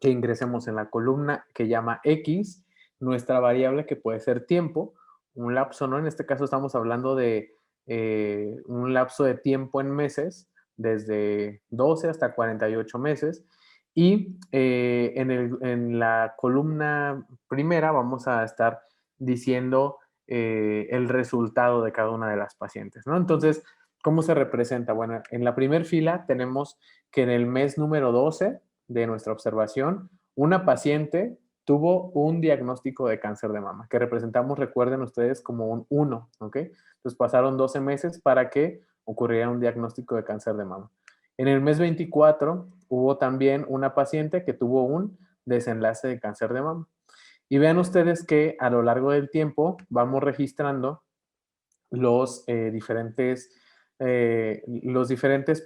que ingresemos en la columna que llama X, nuestra variable que puede ser tiempo, un lapso, ¿no? En este caso estamos hablando de un lapso de tiempo en meses, desde 12 hasta 48 meses. Y en la columna primera vamos a estar diciendo el resultado de cada una de las pacientes, ¿no? Entonces, ¿cómo se representa? Bueno, en la primera fila tenemos que en el mes número 12 de nuestra observación, una paciente tuvo un diagnóstico de cáncer de mama, que representamos, recuerden ustedes, como un 1, ¿ok? Entonces pasaron 12 meses para que ocurriera un diagnóstico de cáncer de mama. En el mes 24 hubo también una paciente que tuvo un desenlace de cáncer de mama. Y vean ustedes que a lo largo del tiempo vamos registrando los diferentes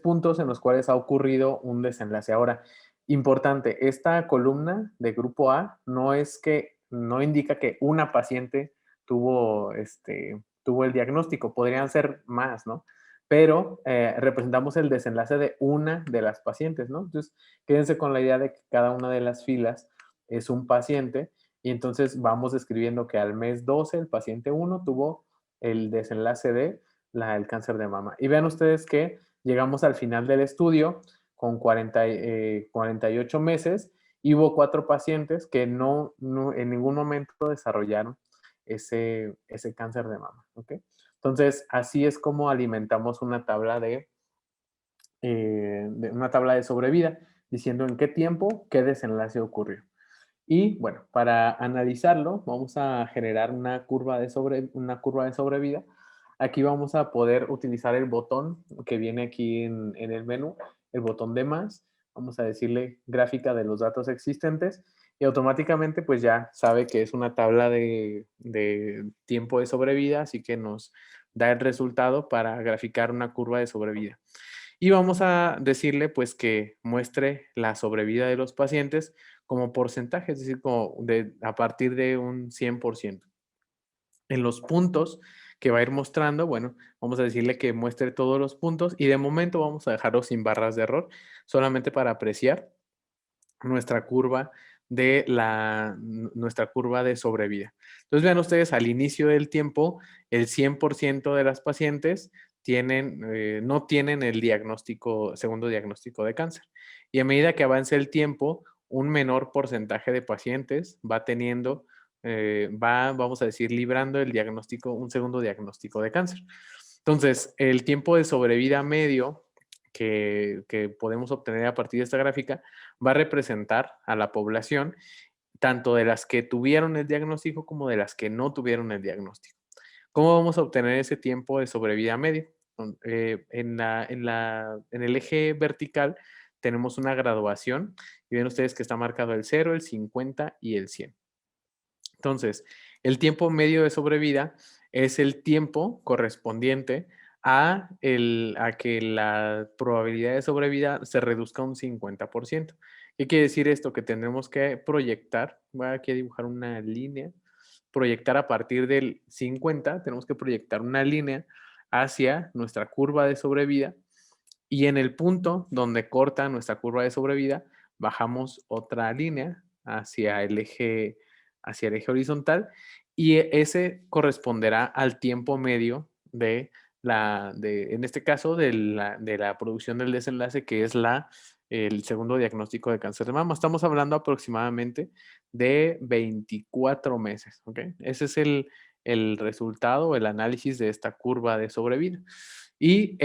puntos en los cuales ha ocurrido un desenlace. Ahora, importante, esta columna de grupo A no indica que una paciente tuvo el diagnóstico, podrían ser más, ¿no? Pero representamos el desenlace de una de las pacientes, ¿no? Entonces, quédense con la idea de que cada una de las filas es un paciente y entonces vamos describiendo que al mes 12 el paciente 1 tuvo el desenlace de el cáncer de mama. Y vean ustedes que llegamos al final del estudio con 48 meses y hubo 4 pacientes que no en ningún momento desarrollaron ese cáncer de mama. ¿Ok? Entonces, así es como alimentamos una tabla de sobrevida, diciendo en qué tiempo, qué desenlace ocurrió. Y bueno, para analizarlo, vamos a generar una curva de sobrevida. Aquí vamos a poder utilizar el botón que viene aquí en el menú, el botón de más. Vamos a decirle gráfica de los datos existentes y automáticamente pues ya sabe que es una tabla de tiempo de sobrevida, así que nos da el resultado para graficar una curva de sobrevida. Y vamos a decirle pues que muestre la sobrevida de los pacientes como porcentaje, es decir, a partir de un 100%. En los puntos que va a ir mostrando, bueno, vamos a decirle que muestre todos los puntos y de momento vamos a dejarlo sin barras de error, solamente para apreciar nuestra curva nuestra curva de sobrevida. Entonces vean ustedes, al inicio del tiempo, el 100% de las pacientes no tienen el segundo diagnóstico de cáncer. Y a medida que avance el tiempo, un menor porcentaje de pacientes va teniendo, vamos a decir, librando un segundo diagnóstico de cáncer. Entonces, el tiempo de sobrevida medio que podemos obtener a partir de esta gráfica va a representar a la población, tanto de las que tuvieron el diagnóstico como de las que no tuvieron el diagnóstico. ¿Cómo vamos a obtener ese tiempo de sobrevida medio? En el eje vertical tenemos una graduación y ven ustedes que está marcado el 0, el 50 y el 100. Entonces, el tiempo medio de sobrevida es el tiempo correspondiente a que la probabilidad de sobrevida se reduzca un 50%. ¿Qué quiere decir esto? Que tendremos que proyectar, voy aquí a dibujar una línea, proyectar a partir del 50, tenemos que proyectar una línea hacia nuestra curva de sobrevida y en el punto donde corta nuestra curva de sobrevida, bajamos otra línea hacia el eje horizontal y ese corresponderá al tiempo medio en este caso, de la producción del desenlace, que es el segundo diagnóstico de cáncer de mama. Estamos hablando aproximadamente de 24 meses, ¿ok? Ese es el resultado, el análisis de esta curva de sobrevida. Y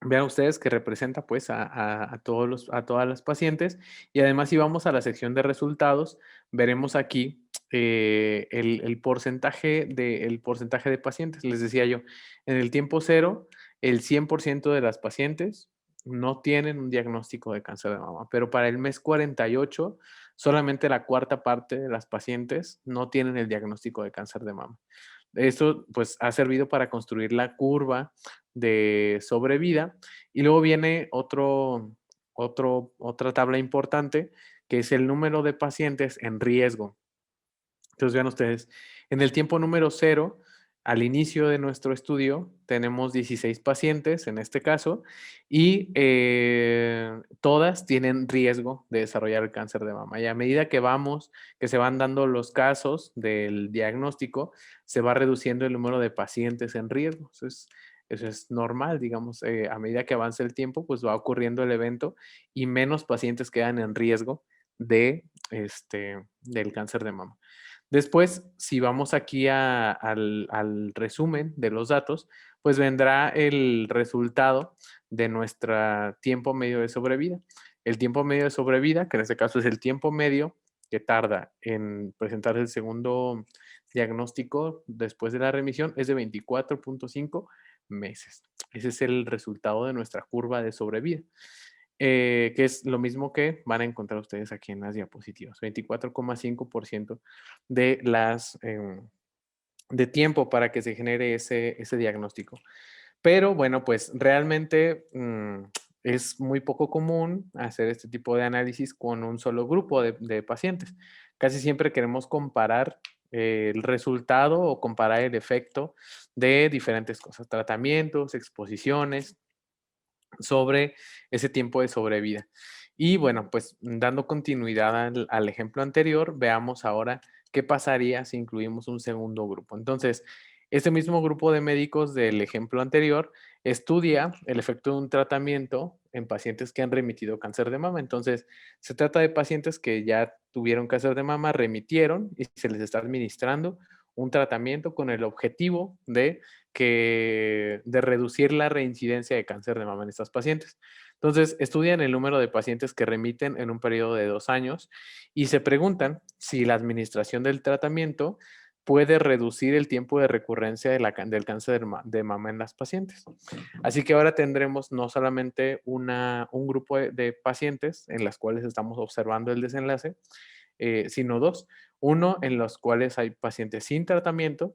vean ustedes que representa pues a todas las pacientes y además si vamos a la sección de resultados veremos aquí el porcentaje de pacientes. Les decía yo, en el tiempo cero el 100% de las pacientes no tienen un diagnóstico de cáncer de mama, pero para el mes 48 solamente la cuarta parte de las pacientes no tienen el diagnóstico de cáncer de mama. Esto pues ha servido para construir la curva de sobrevida. Y luego viene otra tabla importante, que es el número de pacientes en riesgo. Entonces vean ustedes, en el tiempo número 0, al inicio de nuestro estudio, tenemos 16 pacientes en este caso, y todas tienen riesgo de desarrollar el cáncer de mama. Y a medida que se van dando los casos del diagnóstico, se va reduciendo el número de pacientes en riesgo. Eso es normal, digamos, a medida que avanza el tiempo, pues va ocurriendo el evento y menos pacientes quedan en riesgo del cáncer de mama. Después, si vamos aquí al resumen de los datos, pues vendrá el resultado de nuestro tiempo medio de sobrevida. El tiempo medio de sobrevida, que en este caso es el tiempo medio que tarda en presentar el segundo diagnóstico después de la remisión, es de 24.5 meses. Ese es el resultado de nuestra curva de sobrevida. Que es lo mismo que van a encontrar ustedes aquí en las diapositivas, 24,5% de tiempo para que se genere ese diagnóstico. Pero bueno, pues realmente es muy poco común hacer este tipo de análisis con un solo grupo de pacientes. Casi siempre queremos comparar el resultado o comparar el efecto de diferentes cosas, tratamientos, exposiciones, sobre ese tiempo de sobrevida. Y bueno, pues dando continuidad al ejemplo anterior, veamos ahora qué pasaría si incluimos un segundo grupo. Entonces, este mismo grupo de médicos del ejemplo anterior estudia el efecto de un tratamiento en pacientes que han remitido cáncer de mama. Entonces, se trata de pacientes que ya tuvieron cáncer de mama, remitieron y se les está administrando un tratamiento con el objetivo de reducir la reincidencia de cáncer de mama en estas pacientes. Entonces, estudian el número de pacientes que remiten en un periodo de 2 años y se preguntan si la administración del tratamiento puede reducir el tiempo de recurrencia del cáncer de mama en las pacientes. Así que ahora tendremos no solamente un grupo de pacientes en las cuales estamos observando el desenlace, sino dos. Uno en los cuales hay pacientes sin tratamiento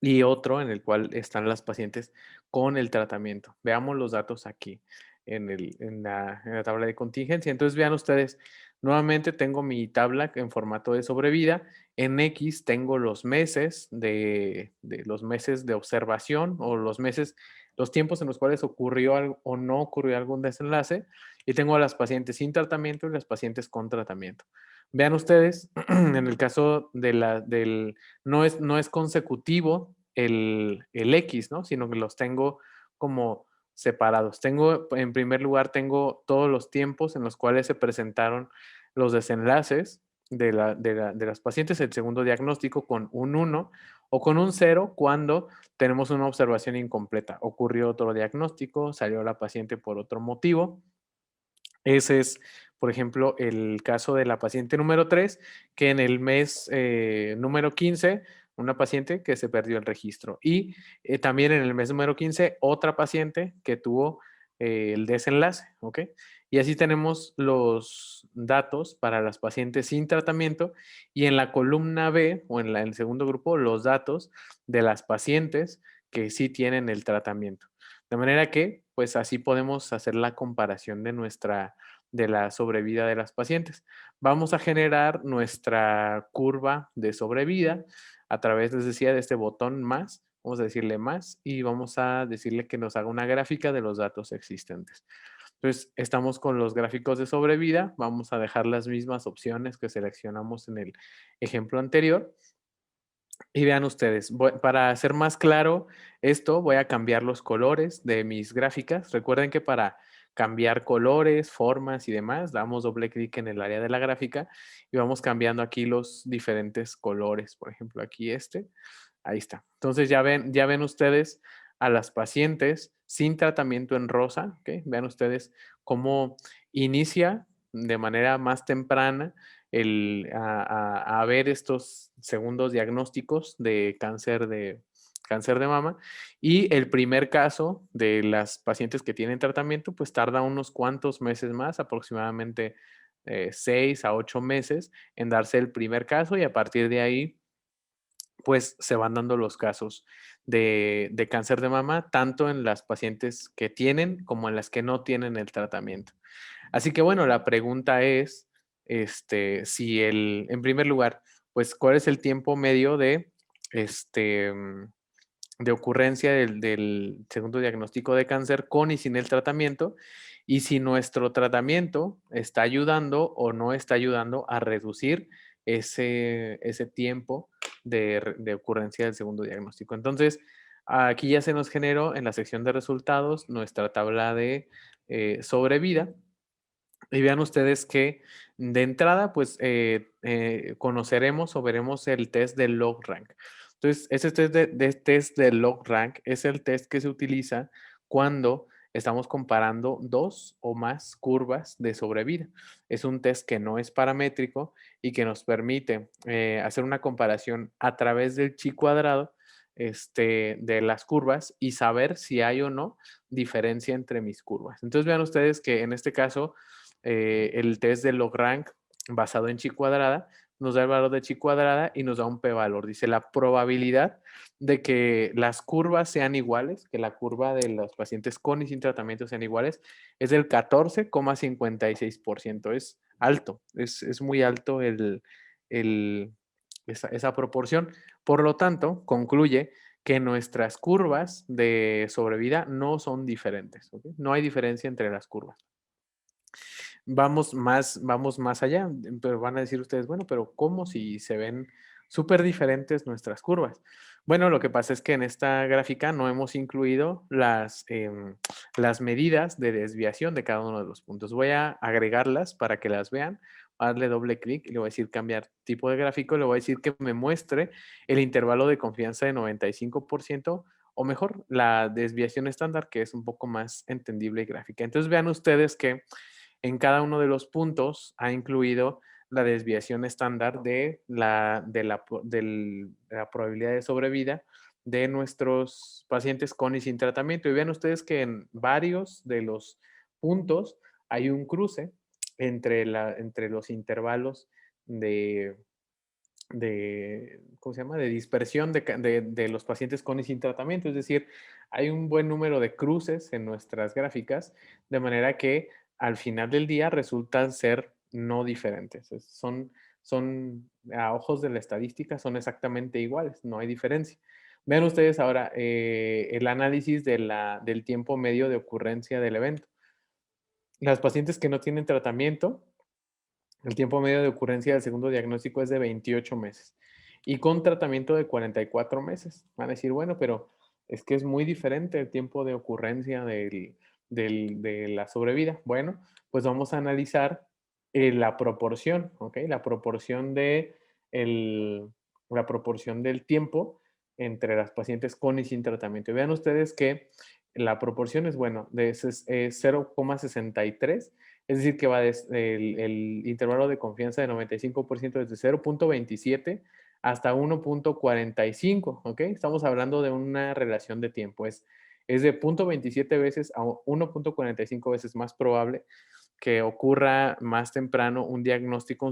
y otro en el cual están las pacientes con el tratamiento. Veamos los datos aquí en la tabla de contingencia. Entonces vean ustedes, nuevamente tengo mi tabla en formato de sobrevida. En X tengo los meses los meses de observación o los tiempos en los cuales ocurrió algo o no ocurrió algún desenlace. Y tengo a las pacientes sin tratamiento y las pacientes con tratamiento. Vean ustedes, en el caso no es consecutivo el X, ¿no? Sino que los tengo como separados. En primer lugar, tengo todos los tiempos en los cuales se presentaron los desenlaces de las pacientes, el segundo diagnóstico con un 1 o con un 0 cuando tenemos una observación incompleta. Ocurrió otro diagnóstico, salió la paciente por otro motivo. Ese es, por ejemplo, el caso de la paciente número 3, que en el mes número 15, una paciente que se perdió el registro. Y también en el mes número 15, otra paciente que tuvo el desenlace, ¿ok? Y así tenemos los datos para las pacientes sin tratamiento y en la columna B o en el segundo grupo, los datos de las pacientes que sí tienen el tratamiento. De manera que, pues así podemos hacer la comparación de la sobrevida de las pacientes. Vamos a generar nuestra curva de sobrevida a través, les decía, de este botón más. Vamos a decirle más y vamos a decirle que nos haga una gráfica de los datos existentes. Entonces, estamos con los gráficos de sobrevida. Vamos a dejar las mismas opciones que seleccionamos en el ejemplo anterior. Y vean ustedes, para hacer más claro esto, voy a cambiar los colores de mis gráficas. Recuerden que para cambiar colores, formas y demás, damos doble clic en el área de la gráfica y vamos cambiando aquí los diferentes colores. Por ejemplo, aquí ahí está. Entonces ya ven ustedes a las pacientes sin tratamiento en rosa. ¿Okay? Vean ustedes cómo inicia de manera más temprana a ver estos segundos diagnósticos de cáncer de mama. Y el primer caso de las pacientes que tienen tratamiento, pues tarda unos cuantos meses más, aproximadamente 6 a 8 meses en darse el primer caso y a partir de ahí pues se van dando los casos de cáncer de mama, tanto en las pacientes que tienen como en las que no tienen el tratamiento. Así que bueno, la pregunta es, si en primer lugar, pues, ¿cuál es el tiempo medio de ocurrencia del segundo diagnóstico de cáncer con y sin el tratamiento? Y si nuestro tratamiento está ayudando o no está ayudando a reducir ese tiempo de ocurrencia del segundo diagnóstico. Entonces, aquí ya se nos generó en la sección de resultados nuestra tabla de sobrevida. Y vean ustedes que de entrada, pues, conoceremos o veremos el test de log-rank. Entonces, ese test de log-rank es el test que se utiliza cuando estamos comparando dos o más curvas de sobrevida. Es un test que no es paramétrico y que nos permite hacer una comparación a través del chi cuadrado de las curvas y saber si hay o no diferencia entre mis curvas. Entonces, vean ustedes que en este caso, el test de log-rank basado en chi cuadrada nos da el valor de chi cuadrada y nos da un p-valor. Dice la probabilidad de que las curvas sean iguales, que la curva de los pacientes con y sin tratamiento sean iguales, es del 14,56%. Es alto, es muy alto esa proporción. Por lo tanto, concluye que nuestras curvas de sobrevida no son diferentes. ¿Okay? No hay diferencia entre las curvas. Vamos más allá, pero van a decir ustedes, bueno, pero ¿cómo si se ven súper diferentes nuestras curvas? Bueno, lo que pasa es que en esta gráfica no hemos incluido las medidas de desviación de cada uno de los puntos. Voy a agregarlas para que las vean. Voy a darle doble clic y le voy a decir cambiar tipo de gráfico. Le voy a decir que me muestre el intervalo de confianza de 95%, o mejor, la desviación estándar, que es un poco más entendible y gráfica. Entonces vean ustedes que en cada uno de los puntos ha incluido la desviación estándar de la probabilidad de sobrevida de nuestros pacientes con y sin tratamiento. Y vean ustedes que en varios de los puntos hay un cruce entre los intervalos ¿cómo se llama? De dispersión de los pacientes con y sin tratamiento. Es decir, hay un buen número de cruces en nuestras gráficas, de manera que al final del día resultan ser no diferentes. Son a ojos de la estadística, son exactamente iguales, no hay diferencia. Vean ustedes ahora el análisis del tiempo medio de ocurrencia del evento. Las pacientes que no tienen tratamiento, el tiempo medio de ocurrencia del segundo diagnóstico es de 28 meses y con tratamiento de 44 meses. Van a decir, bueno, pero es que es muy diferente el tiempo de ocurrencia de la sobrevida. Bueno, pues vamos a analizar la proporción, ¿ok? La proporción del tiempo entre las pacientes con y sin tratamiento. Y vean ustedes que la proporción es, bueno, es 0,63. Es decir, que va el intervalo de confianza de 95% desde 0,27 hasta 1,45, ¿ok? Estamos hablando de una relación de tiempo. Es de 0,27 veces a 1,45 veces más probable que ocurra más temprano un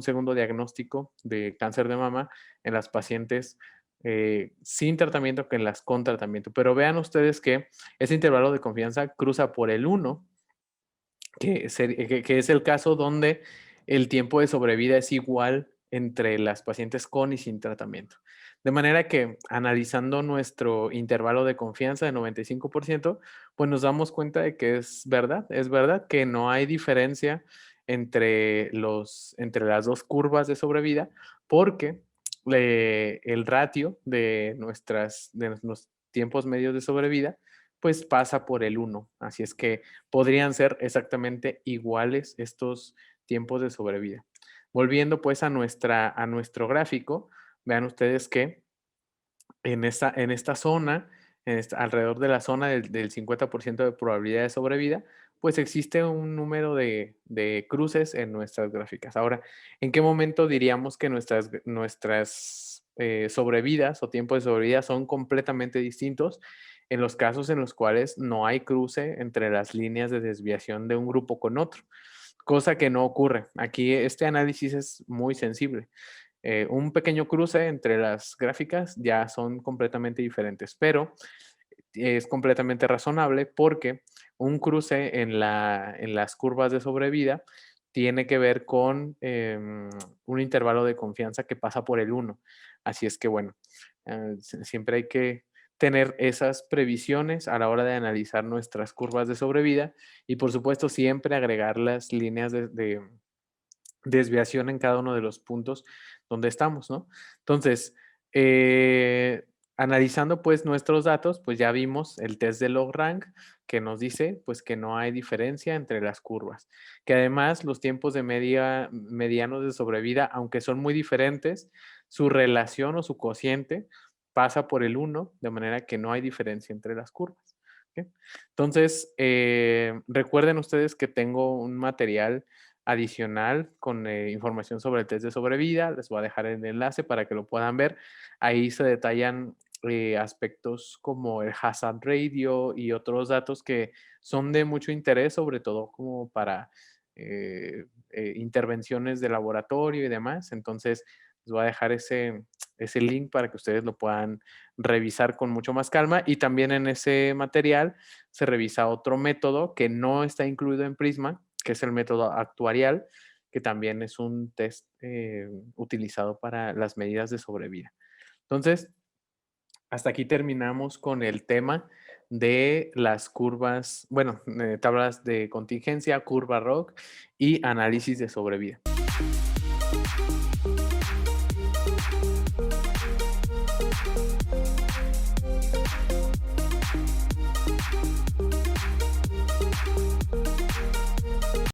segundo diagnóstico de cáncer de mama en las pacientes sin tratamiento que en las con tratamiento. Pero vean ustedes que ese intervalo de confianza cruza por el 1, que es el caso donde el tiempo de sobrevida es igual entre las pacientes con y sin tratamiento. De manera que analizando nuestro intervalo de confianza de 95%, pues nos damos cuenta de que es verdad que no hay diferencia entre las dos curvas de sobrevida, porque el ratio de nuestros tiempos medios de sobrevida pues pasa por el 1. Así es que podrían ser exactamente iguales estos tiempos de sobrevida. Volviendo pues a nuestro gráfico, vean ustedes que en esta zona, alrededor de la zona del 50% de probabilidad de sobrevida, pues existe un número de cruces en nuestras gráficas. Ahora, ¿en qué momento diríamos que nuestras sobrevidas o tiempos de sobrevida son completamente distintos? En los casos en los cuales no hay cruce entre las líneas de desviación de un grupo con otro, cosa que no ocurre. Aquí este análisis es muy sensible. Un pequeño cruce entre las gráficas ya son completamente diferentes, pero es completamente razonable porque un cruce en las curvas de sobrevida tiene que ver con un intervalo de confianza que pasa por el 1. Así es que, bueno, siempre hay que tener esas previsiones a la hora de analizar nuestras curvas de sobrevida y, por supuesto, siempre agregar las líneas de desviación en cada uno de los puntos donde estamos, ¿no? Entonces, analizando pues nuestros datos, pues ya vimos el test de log-rank que nos dice pues que no hay diferencia entre las curvas, que además los tiempos de medianos de sobrevida, aunque son muy diferentes, su relación o su cociente pasa por el 1, de manera que no hay diferencia entre las curvas. ¿Ok? Entonces, recuerden ustedes que tengo un material adicional con información sobre el test de sobrevida. Les voy a dejar el enlace para que lo puedan ver. Ahí se detallan aspectos como el hazard radio y otros datos que son de mucho interés, sobre todo como para intervenciones de laboratorio y demás. Entonces, les voy a dejar ese link para que ustedes lo puedan revisar con mucho más calma. Y también en ese material se revisa otro método que no está incluido en Prisma, que es el método actuarial, que también es un test utilizado para las medidas de sobrevida. Entonces, hasta aquí terminamos con el tema de las curvas, bueno, tablas de contingencia, curva ROC y análisis de sobrevida.